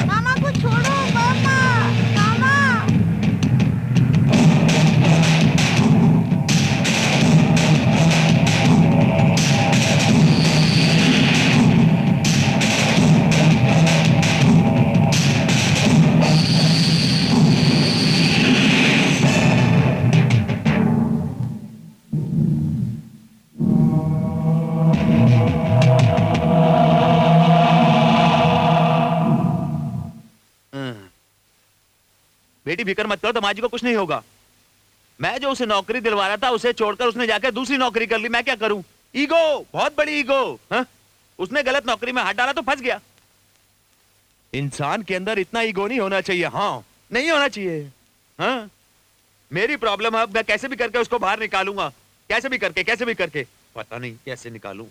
मामा को छोड़ो, मामा मामा। बेटी फिक्र मत करो, तमाजी को कुछ नहीं होगा। मैं जो उसे नौकरी दिलवा रहा था उसे छोड़कर उसने जाकर दूसरी नौकरी कर ली। मैं क्या करूं? ईगो, बहुत बड़ी ईगो। हाँ? उसने गलत नौकरी में हाथ डाला तो फंस गया। इंसान के अंदर इतना ईगो नहीं होना चाहिए। हाँ, नहीं होना चाहिए। हाँ? मेरी प्रॉब्लम है, मैं कैसे भी करके उसको बाहर निकालूंगा। कैसे भी करके पता नहीं कैसे निकालूं।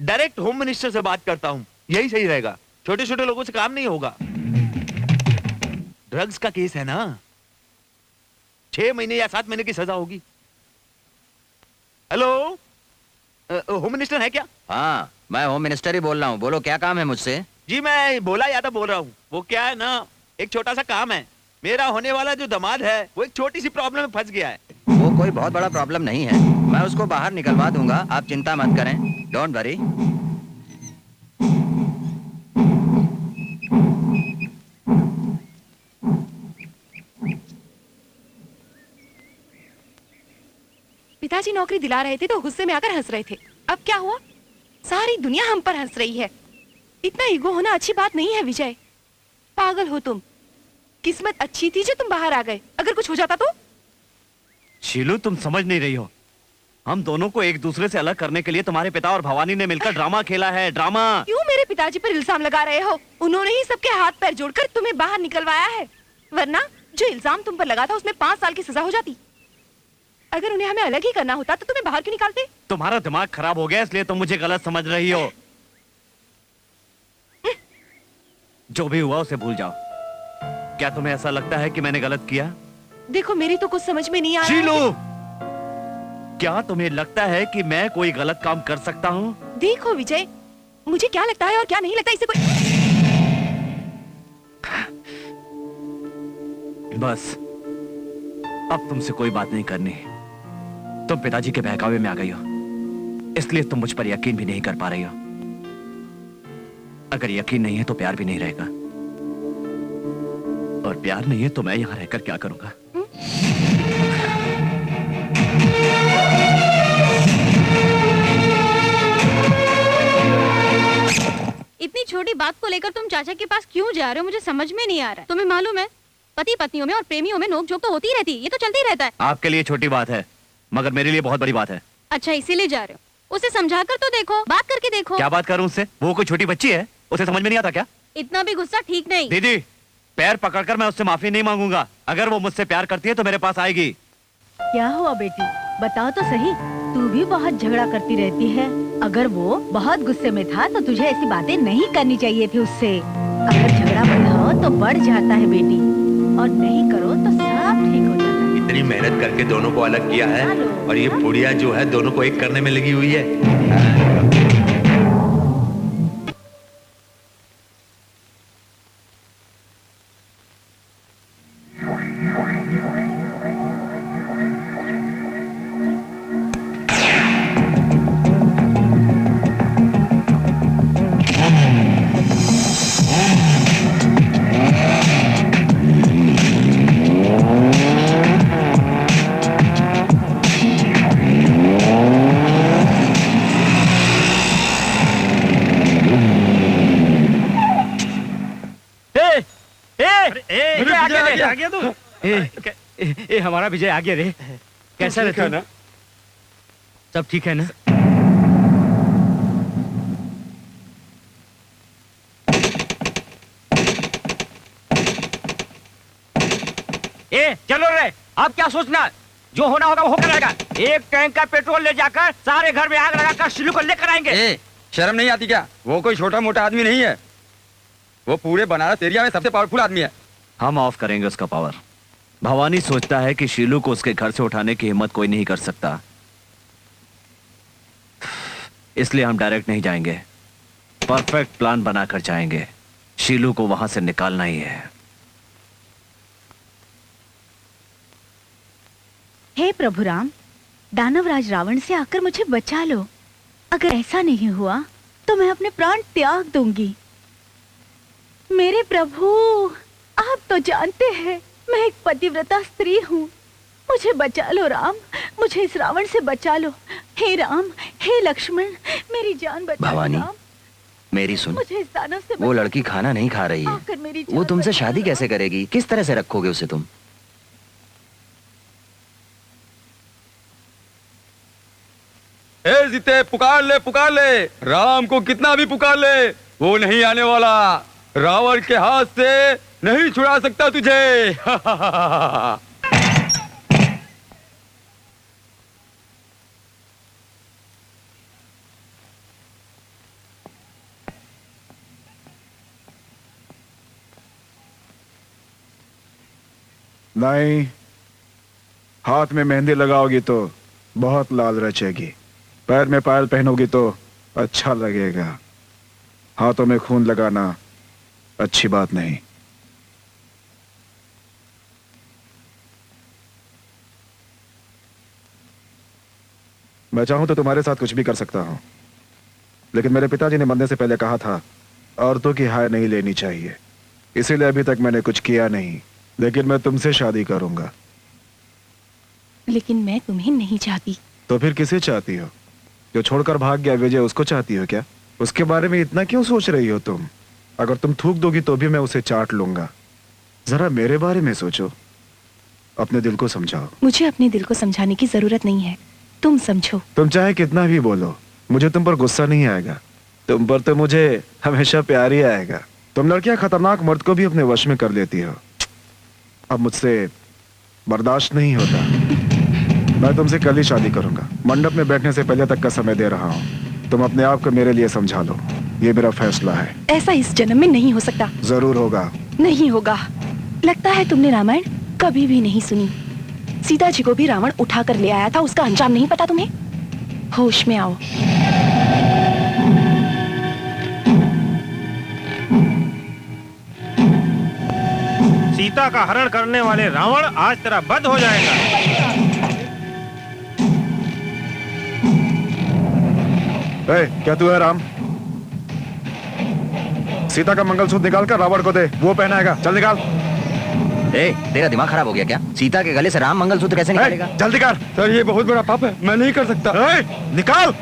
डायरेक्ट होम मिनिस्टर से बात करता हूं, यही सही रहेगा। छोटे छोटे लोगों से काम नहीं होगा। ड्रग्स का केस है ना, 6 महीने या 7 महीने की सजा होगी। हेलो, होम मिनिस्टर है क्या? हाँ, मैं होम मिनिस्टर ही बोल रहा हूँ। बोलो क्या काम है मुझसे? जी मैं बोला या तो बोल रहा हूँ। वो क्या है ना, एक छोटा सा काम है। मेरा होने वाला जो दामाद है वो एक छोटी सी प्रॉब्लम में फंस गया है। वो कोई बहुत बड़ा प्रॉब्लम नहीं है, मैं उसको बाहर निकलवा दूंगा, आप चिंता मत करें। Don't worry. पिताजी नौकरी दिला रहे थे तो गुस्से में आकर हंस रहे थे। अब क्या हुआ? सारी दुनिया हम पर हंस रही है। इतना ईगो होना अच्छी बात नहीं है विजय। पागल हो तुम। किस्मत अच्छी थी जो तुम बाहर आ गए, अगर कुछ हो जाता तो? शीलू, तुम समझ नहीं रही हो। हम दोनों को एक दूसरे से अलग करने के लिए तुम्हारे पिता और भवानी ने मिलकर ड्रामा खेला है। ड्रामा। क्यों मेरे पिताजी पर इल्जाम लगा रहे हो? उन्होंने ही सबके हाथ पैर जोड़कर तुम्हें बाहर निकलवाया है, वरना जो इल्जाम तुम पर लगा था उसमें 5 साल की सजा हो जाती। अगर उन्हें हमें अलग ही करना होता तो तुम्हें बाहर क्यों निकालते? तुम्हारा दिमाग खराब हो गया इसलिए तुम मुझे गलत समझ रही हो। जो भी हुआ उसे भूल जाओ। क्या तुम्हें ऐसा लगता है कि मैंने गलत किया? देखो मेरी तो कुछ समझ में नहीं आ रहा है। शीलू, क्या तुम्हें लगता है कि मैं कोई गलत काम कर सकता हूँ? देखो विजय, मुझे क्या लगता है और क्या नहीं लगता इसे कोई। बस अब तुमसे कोई बात नहीं करनी। तुम पिताजी के बहकावे में आ गई हो, इसलिए तुम मुझ पर यकीन भी नहीं कर पा रही हो। अगर यकीन नहीं है तो प्यार भी नहीं रहेगा, और प्यार नहीं है तो मैं यहां रहकर क्या करूंगा? इतनी छोटी बात को लेकर तुम चाचा के पास क्यों जा रहे हो? मुझे समझ में नहीं आ रहा है। तुम्हें मालूम है पति पत्नियों में और प्रेमियों में नोक झोंक तो होती ही रहती है, ये तो चलते ही रहता है। आपके लिए छोटी बात है मगर मेरे लिए बहुत बड़ी बात है। अच्छा इसीलिए जा रहे हो? उसे समझा कर तो देखो, बात करके देखो। क्या बात करूं उससे? वो कोई छोटी बच्ची है, उसे समझ में नहीं आता क्या? इतना भी गुस्सा ठीक नहीं। दीदी, पैर पकड़कर मैं उससे माफी नहीं मांगूंगा। अगर वो मुझसे प्यार करती है तो मेरे पास आएगी। क्या हुआ बेटी, बताओ तो सही। तू भी बहुत झगड़ा करती रहती है। अगर वो बहुत गुस्से में था तो तुझे ऐसी बातें नहीं करनी चाहिए थी उससे। अगर झगड़ा बढ़ाओ तो बढ़ जाता है बेटी, और नहीं करो तो सब ठीक हो जाता है। इतनी मेहनत करके दोनों को अलग किया है और ये बुढ़िया जो है दोनों को एक करने में लगी हुई है। आगे रे आ गया तू? ए हमारा विजय आगे रे कैसा ठीक है रहता ना? सब ठीक है ना? ए चलो रे, अब क्या सोचना, जो होना होगा वो होकर रहेगा। एक टैंक का पेट्रोल ले जाकर सारे घर में आग लगाकर शिलू को लेकर आएंगे। ए, शर्म नहीं आती क्या? वो कोई छोटा मोटा आदमी नहीं है, वो पूरे बनारस एरिया में सबसे पावरफुल आदमी है। हम ऑफ करेंगे उसका पावर। भवानी सोचता है कि शीलू को उसके घर से उठाने की हिम्मत कोई नहीं कर सकता, इसलिए हम डायरेक्ट नहीं जाएंगे, परफेक्ट प्लान बनाकर जाएंगे। शीलू को वहां से निकालना ही है। हे प्रभु राम, दानवराज रावण से आकर मुझे बचा लो। अगर ऐसा नहीं हुआ तो मैं अपने प्राण त्याग दूंगी। मेरे प्रभु, आप तो जानते हैं मैं एक पतिव्रता स्त्री हूँ, मुझे बचा लो राम, मुझे इस रावण से बचा लो। हे राम, हे लक्ष्मण, मेरी जान बचा लो भवानी, राम। मेरी सुन, मुझे इस दानव से वो लड़की खाना नहीं खा रही है, आकर मेरी वो जान तुमसे बचा शादी लो। कैसे करेगी? किस तरह से रखोगे उसे तुम? ए जीते, पुकार ले, राम को कितना भी पुकार ले, वो नहीं आने वाला। रावण के हाथ से नहीं छुड़ा सकता तुझे। नहीं, हाथ में मेहंदी लगाओगी तो बहुत लाल रचेगी, पैर में पायल पहनोगी तो अच्छा लगेगा। हाथों में खून लगाना अच्छी बात नहीं। मैं चाहूं तो तुम्हारे साथ कुछ भी कर सकता हूं, लेकिन मेरे पिताजी ने मरने से पहले कहा था औरतों की हाय नहीं लेनी चाहिए, इसीलिए अभी तक मैंने कुछ किया नहीं। लेकिन मैं तुमसे शादी करूंगा। लेकिन मैं तुम्हें नहीं चाहती। तो फिर किसे चाहती हो? जो छोड़कर भाग गया विजय, उसको चाहती हो क्या? उसके बारे में इतना क्यों सोच रही हो तुम? अगर तुम थूक दोगी तो भी मैं उसे चाट लूंगा। जरा मेरे बारे में सोचो, अपने दिल को समझाओ। मुझे अपने दिल को समझाने की जरूरत नहीं है, तुम समझो। तुम चाहे कितना भी बोलो, मुझे तुम पर गुस्सा नहीं आएगा। तुम पर तो मुझे हमेशा प्यार ही आएगा। तुम लड़कियां खतरनाक मर्द को भी अपने वश में कर लेती हो। अब मुझसे बर्दाश्त नहीं होता। मैं तुमसे कल ही शादी करूंगा। मंडप में बैठने से पहले तक का समय दे रहा हूँ। तुम अपने आप को मेरे लिए समझा लो, ये मेरा फैसला है। ऐसा इस जन्म में नहीं हो सकता। जरूर होगा। नहीं होगा। लगता है तुमने रामायण कभी भी नहीं सुनी। सीता जी को भी रावण उठा कर ले आया था, उसका अंजाम नहीं पता तुम्हें? होश में आओ। सीता का हरण करने वाले रावण, आज तेरा वध हो जाएगा। क्या तू है राम? सीता का मंगलसूत्र निकाल कर रावण को दे, वो पहनाएगा। चल निकाल। तेरा दिमाग खराब हो गया क्या? सीता के गले से राम मंगलसूत्र कैसे निकालेगा? जल्दी कर। सर ये बहुत बड़ा पाप है, मैं नहीं कर सकता। निकाल।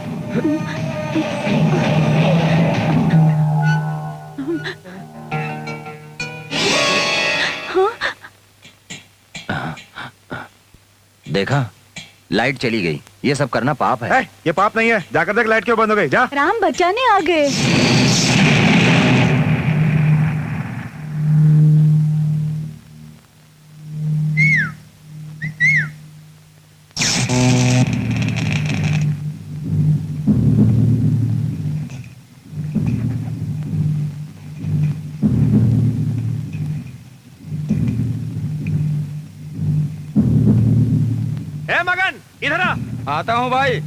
देखा, लाइट चली गई। ये सब करना पाप है। ये पाप नहीं है। जाकर देख लाइट क्यों बंद हो गई। जा। राम बचाने आ गए। मगन, इधर आ। आता हूँ भाई।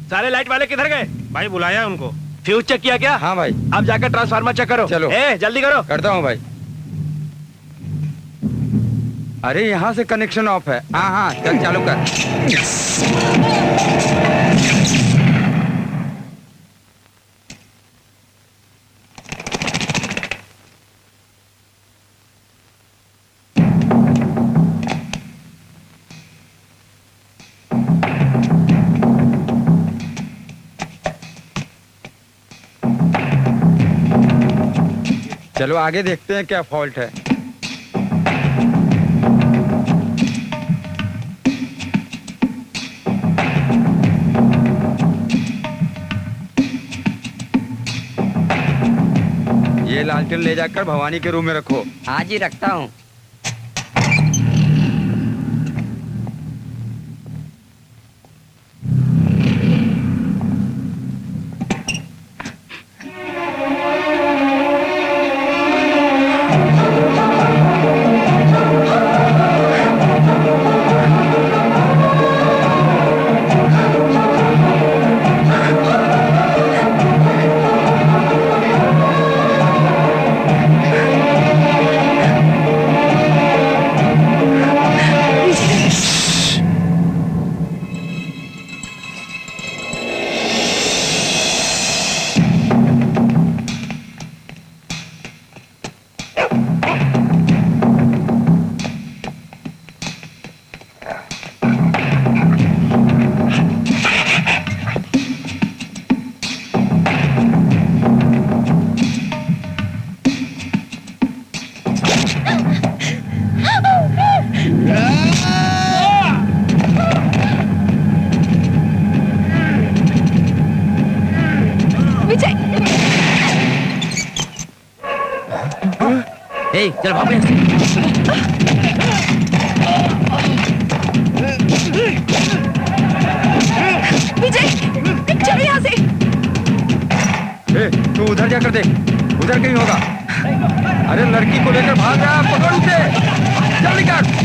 सारे लाइट वाले किधर गए? भाई बुलाया उनको। फ्यूज चेक किया क्या? हाँ भाई। अब जाकर ट्रांसफार्मर चेक करो। चलो। जल्दी करो। करता हूँ भाई। अरे यहाँ से कनेक्शन ऑफ है। हाँ चल चालू कर। चलो आगे देखते हैं क्या फॉल्ट है। ये लालटेन ले जाकर भवानी के रूम में रखो। हाँ जी, रखता हूँ। चल भाग यहाँ से। विजय, चलो यहाँ से। तू उधर जाकर देख, उधर कहीं होगा। अरे लड़की को लेकर भाग जा, पकड़ उसे, जल्दी कर।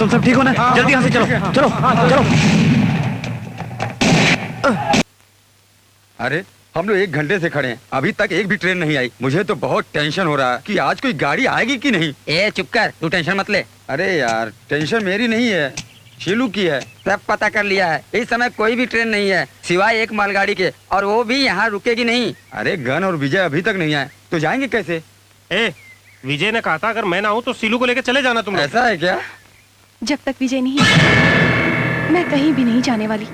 तुम सब ठीक हो ना? जल्दी यहाँ से चलो चलो चलो। अरे हम लोग 1 घंटे से खड़े हैं, अभी तक एक भी ट्रेन नहीं आई। मुझे तो बहुत टेंशन हो रहा है कि आज कोई गाड़ी आएगी कि नहीं। ए चुप कर, तू टेंशन मत ले। अरे यार टेंशन मेरी नहीं है, शीलू की है। सब पता कर लिया है, इस समय कोई भी ट्रेन नहीं है सिवाय एक मालगाड़ी के, और वो भी यहाँ रुकेगी नहीं। अरे गन और विजय अभी तक नहीं आए, तो जाएंगे कैसे? ए विजय ने कहा था अगर मैं ना हूँ तो सीलू को लेकर चले जाना तुम लोग। ऐसा है क्या? जब तक विजय नहीं मैं कहीं भी नहीं जाने वाली।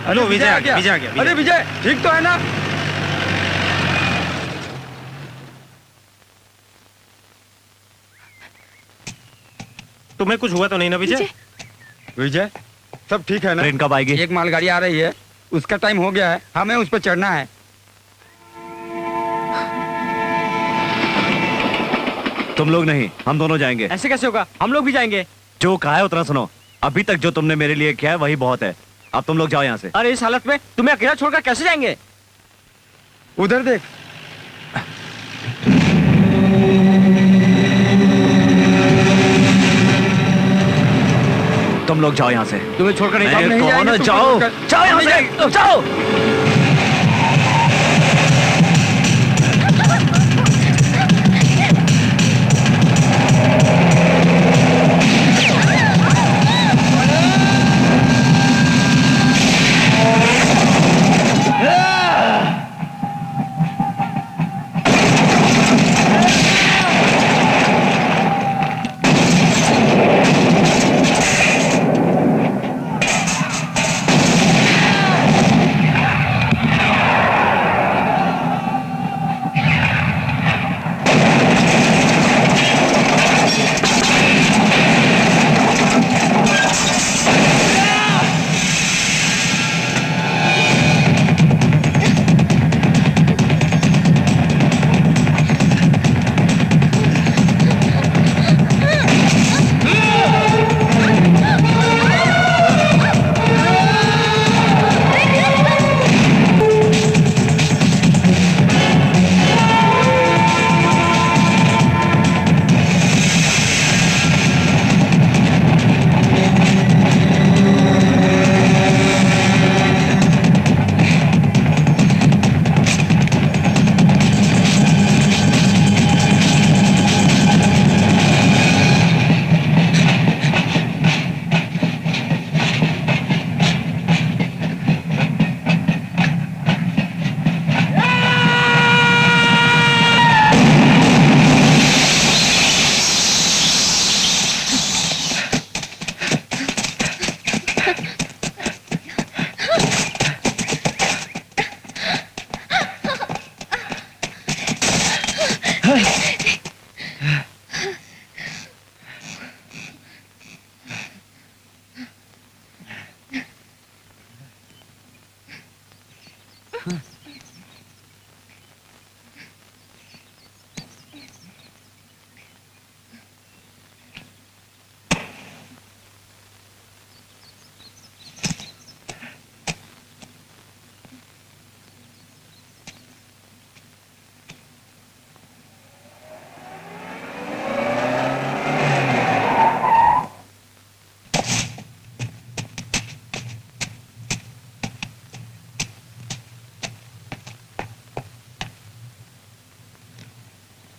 हेलो विजय आ गया, विजय आ गया। अरे विजय ठीक तो है ना? तुम्हें कुछ हुआ तो नहीं ना विजय? विजय सब ठीक है ना? ट्रेन कब आएगी? एक मालगाड़ी आ रही है, उसका टाइम हो गया है, हमें उस पर चढ़ना है। तुम लोग नहीं, हम दोनों जाएंगे। ऐसे कैसे होगा? हम लोग भी जाएंगे। जो कहा है उतना सुनो। अभी तक जो तुमने मेरे लिए किया है वही बहुत है। अब तुम लोग जाओ यहाँ से। अरे इस हालत में तुम्हें अकेला छोड़कर कैसे जाएंगे? उधर देख। तुम लोग जाओ यहाँ से। तुम्हें छोड़कर नहीं नहीं कौन जाएंगे, है? तुमको जाओ छोड़कर। जाओ यहाँ से, जाओ।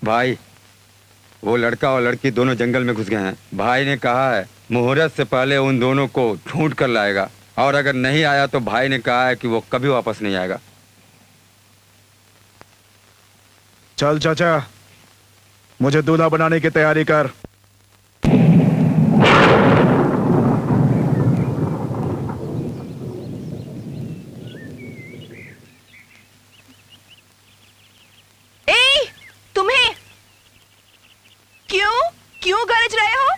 भाई वो लड़का और लड़की दोनों जंगल में घुस गए हैं। भाई ने कहा है मुहूर्त से पहले उन दोनों को ढूंढ कर लाएगा, और अगर नहीं आया तो भाई ने कहा है कि वो कभी वापस नहीं आएगा। चल चाचा, मुझे दूल्हा बनाने की तैयारी कर। क्यों गरज रहे हो?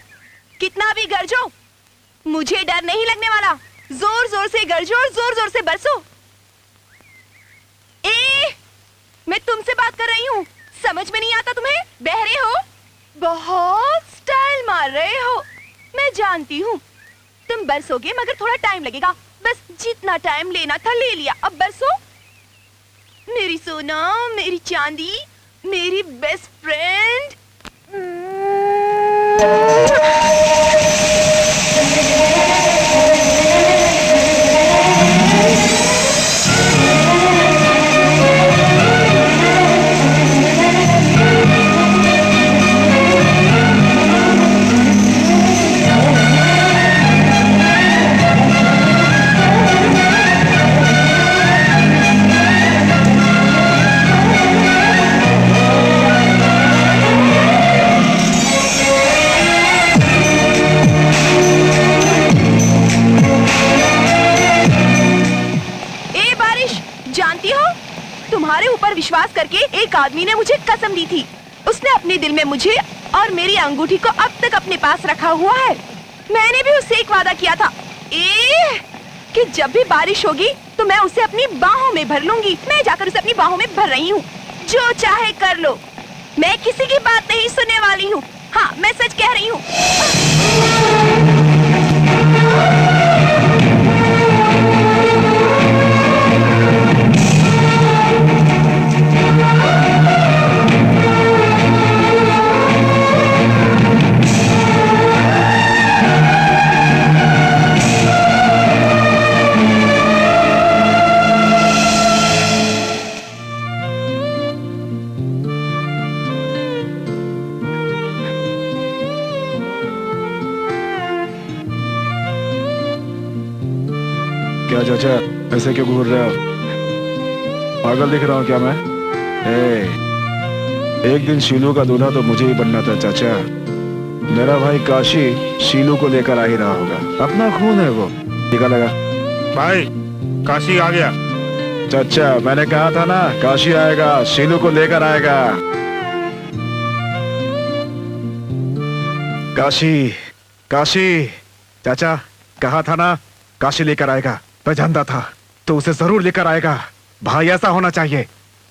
कितना भी गरजो मुझे डर नहीं लगने वाला। जोर जोर से गरजो और जोर जोर से बरसो। मैं तुमसे बात कर रही हूँ, समझ में नहीं आता तुम्हें? बहरे हो, बहुत स्टाइल मार रहे हो। मैं जानती हूँ तुम बरसोगे, मगर थोड़ा टाइम लगेगा। बस जितना टाइम लेना था ले लिया, अब बरसो। मेरी सोना, मेरी चांदी, मेरी बेस्ट फ्रेंड। तुम्हारे ऊपर विश्वास करके एक आदमी ने मुझे कसम दी थी। उसने अपने दिल में मुझे और मेरी अंगूठी को अब तक अपने पास रखा हुआ है। मैंने भी उससे एक वादा किया था कि जब भी बारिश होगी तो मैं उसे अपनी बाहों में भर लूंगी। मैं जाकर उसे अपनी बाहों में भर रही हूँ। जो चाहे कर लो, मैं किसी की बात नहीं सुनने वाली हूँ। हाँ, मैं सच कह रही हूँ। क्या चाचा, ऐसे क्यों घूर रहे हो? पागल दिख रहा हूँ क्या मैं? एक दिन शीलू का दूल्हा तो मुझे ही बनना था चाचा। मेरा भाई काशी शीलू को लेकर आ ही रहा होगा। अपना खून है वो। टीका लगा। भाई, काशी आ गया। चाचा, मैंने कहा था ना, काशी आएगा, शीलू को लेकर आएगा। काशी, काशी, चाचा, कहा था ना, काशी लेकर आएगा। मैं जानता था तो उसे जरूर लेकर आएगा। भाई ऐसा होना चाहिए।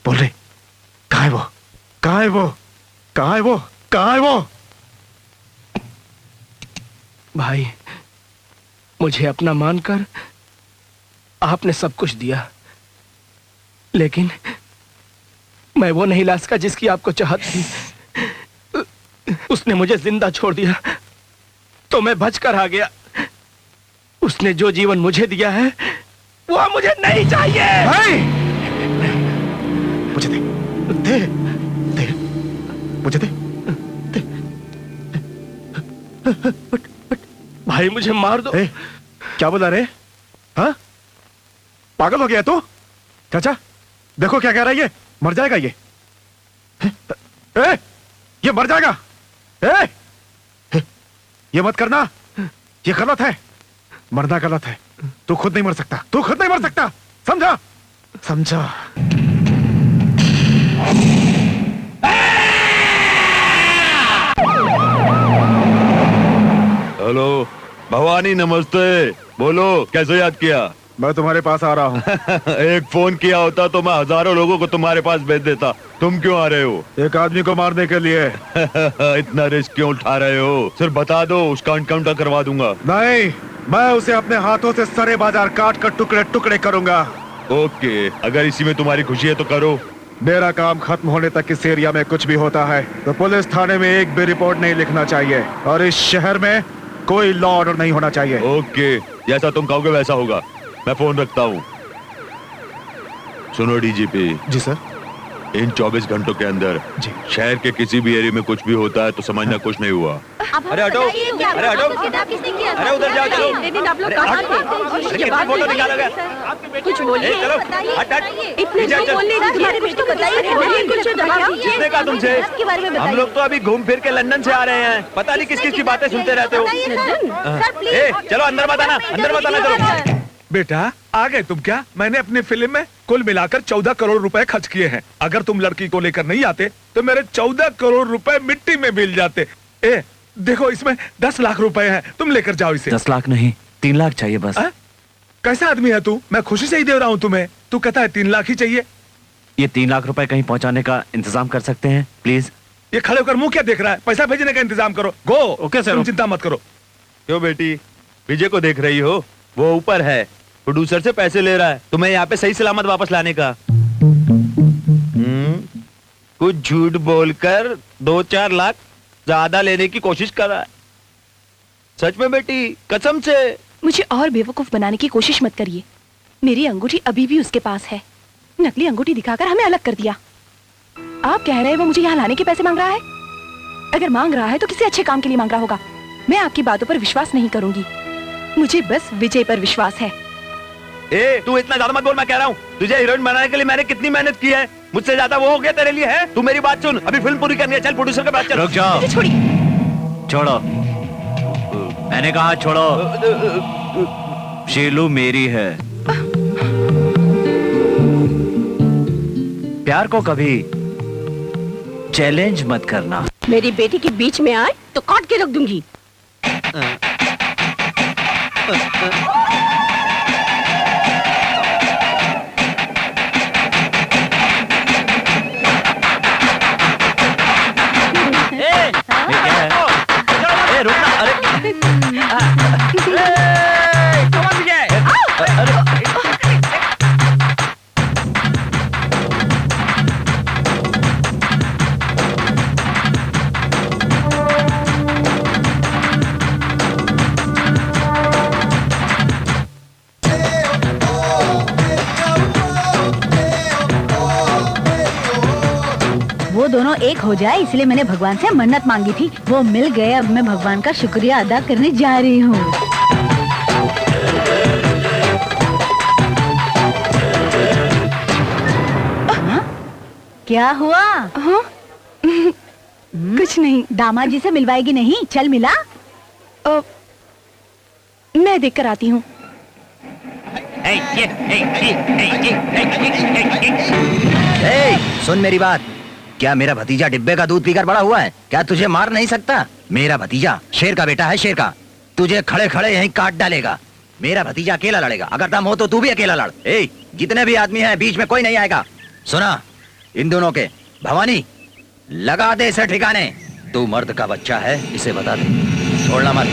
बोल रहे, कहाँ है वो? कहाँ है वो? कहाँ है वो? कहाँ है वो? भाई, मुझे अपना मानकर आपने सब कुछ दिया, लेकिन मैं वो नहीं ला सका जिसकी आपको चाहत थी। उसने मुझे जिंदा छोड़ दिया तो मैं बचकर आ गया। उसने जो जीवन मुझे दिया है वो मुझे नहीं चाहिए। भाई, मुझे दे, दे, दे, मुझे दे, दे। भाई, मुझे मार दो। क्या बोला रे? हाँ? पागल हो गया तू? चाचा, देखो क्या कह रहा है ये। मर जाएगा ये। ये मर जाएगा। ये मत करना, ये गलत है। मरना गलत है। तू खुद नहीं मर सकता। तू खुद नहीं मर सकता। समझा? समझा? हेलो भवानी, नमस्ते। बोलो, कैसे याद किया? मैं तुम्हारे पास आ रहा हूँ। एक फोन किया होता तो मैं हजारों लोगों को तुम्हारे पास भेज देता। तुम क्यों आ रहे हो? एक आदमी को मारने के लिए। इतना रिस्क क्यों उठा रहे हो? सिर्फ बता दो, उसका एनकाउंटर करवा दूंगा। नहीं, मैं उसे अपने हाथों से सरे बाजार काट कर टुकड़े टुकड़े करूंगा। ओके, अगर इसी में तुम्हारी खुशी है तो करो। मेरा काम खत्म होने तक इस एरिया में कुछ भी होता है तो पुलिस थाने में एक भी रिपोर्ट नहीं लिखना चाहिए, और इस शहर में कोई लॉ ऑर्डर नहीं होना चाहिए। ओके, जैसा तुम कहोगे वैसा होगा। मैं फोन रखता हूँ। सुनो डीजीपी। जी सर। इन 24 घंटों के अंदर जी शहर के किसी भी एरिया में कुछ भी होता है तो समझना कुछ नहीं हुआ। अरे हटो, अरे हटो, अरे उधर जाओ, चलो। कितना फोटो निकाला गया? कुछ बोलिए। चलो, हट हट। इतने जो बोल रहे तुम्हारे कुछ तो बताइए। कुछ किसने कहा तुमसे? के बारे में हम लोग तो अभी घूम फिर के लंदन से आ रहे हैं। पता नहीं किस किस की बातें सुनते रहते हो। चलो अंदर मत आना, अंदर मत आना, चलो। बेटा, आ गए तुम क्या? मैंने अपनी फिल्म में कुल मिलाकर 14 करोड़ रुपए खर्च किए हैं। अगर तुम लड़की को लेकर नहीं आते तो मेरे 14 करोड़ रुपए मिट्टी में मिल जाते। देखो, इसमें 10 लाख रुपए हैं, तुम लेकर जाओ इसे। 10 लाख नहीं, 3 लाख चाहिए बस। कैसा आदमी है तू? मैं खुशी से ही दे रहा हूँ तुम्हें। तू कहता है 3 लाख ही चाहिए। ये 3 लाख रुपए कहीं पहुंचाने का इंतजाम कर सकते हैं प्लीज? ये खड़े होकर मुंह क्या देख रहा है? पैसा भेजने का इंतजाम करो। गो। Okay sir. तुम चिंता मत करो। क्यों बेटी, विजय को देख रही हो? वो ऊपर है, प्रोड्यूसर से पैसे ले रहा है तुम्हें यहाँ पे सही सलामत वापस लाने का। कुछ झूठ बोलकर 2-4 लाख ज्यादा लेने की कोशिश कर रहा है। सच में बेटी, कसम से। मुझे और बेवकूफ बनाने की कोशिश मत करिए। मेरी अंगूठी अभी भी उसके पास है। नकली अंगूठी दिखाकर हमें अलग कर दिया। आप कह रहे हैं वो मुझे यहाँ लाने के पैसे मांग रहा है? अगर मांग रहा है तो किसी अच्छे काम के लिए मांग रहा होगा। मैं आपकी बातों पर विश्वास नहीं करूंगी। मुझे बस विजय पर विश्वास है। ए, तू इतना ज्यादा मत बोल, मैं कह रहा हूँ। तुझे हीरोइन बनाने के लिए मैंने कितनी मेहनत की है, मुझसे ज्यादा वो हो गया तेरे लिए है। तू मेरी बात सुन, अभी फिल्म पूरी करनी है, चल प्रोड्यूसर के पास चल। रुक जाओ, छोड़ो। मैंने कहा छोड़ो। शीलू मेरी है। प्यार को कभी चैलेंज मत करना। मेरी बेटी के बीच में आए तो काट के रख दूंगी। रुकना, अरे वो दोनों एक हो जाए इसलिए मैंने भगवान से मन्नत मांगी थी। वो मिल गए। अब मैं भगवान का शुक्रिया अदा करने जा रही हूँ। क्या हुआ? हाँ? कुछ नहीं। दामाद जी से मिलवाएगी नहीं? चल मिला। मैं देख कर आती हूँ। सुन मेरी बात। क्या मेरा भतीजा डिब्बे का दूध पीकर बड़ा हुआ है? क्या तुझे मार नहीं सकता? मेरा भतीजा शेर का बेटा है, शेर का। तुझे खड़े खड़े यहीं काट डालेगा। मेरा भतीजा अकेला लड़ेगा। अगर दम हो तो तू भी अकेला लड़। जितने भी आदमी हैं बीच में कोई नहीं आएगा। सुना, इन दोनों के भवानी लगा दे इसे ठिकाने। तू मर्द का बच्चा है, इसे बता दे, छोड़ना मत।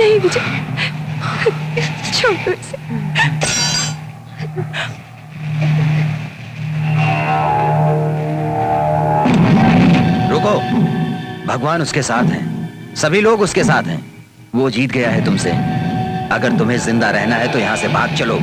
नहीं विजय, छोड़ दो इसे। रुको, भगवान उसके साथ हैं, सभी लोग उसके साथ हैं। वो जीत गया है तुमसे। अगर तुम्हें जिंदा रहना है तो यहाँ से भाग चलो।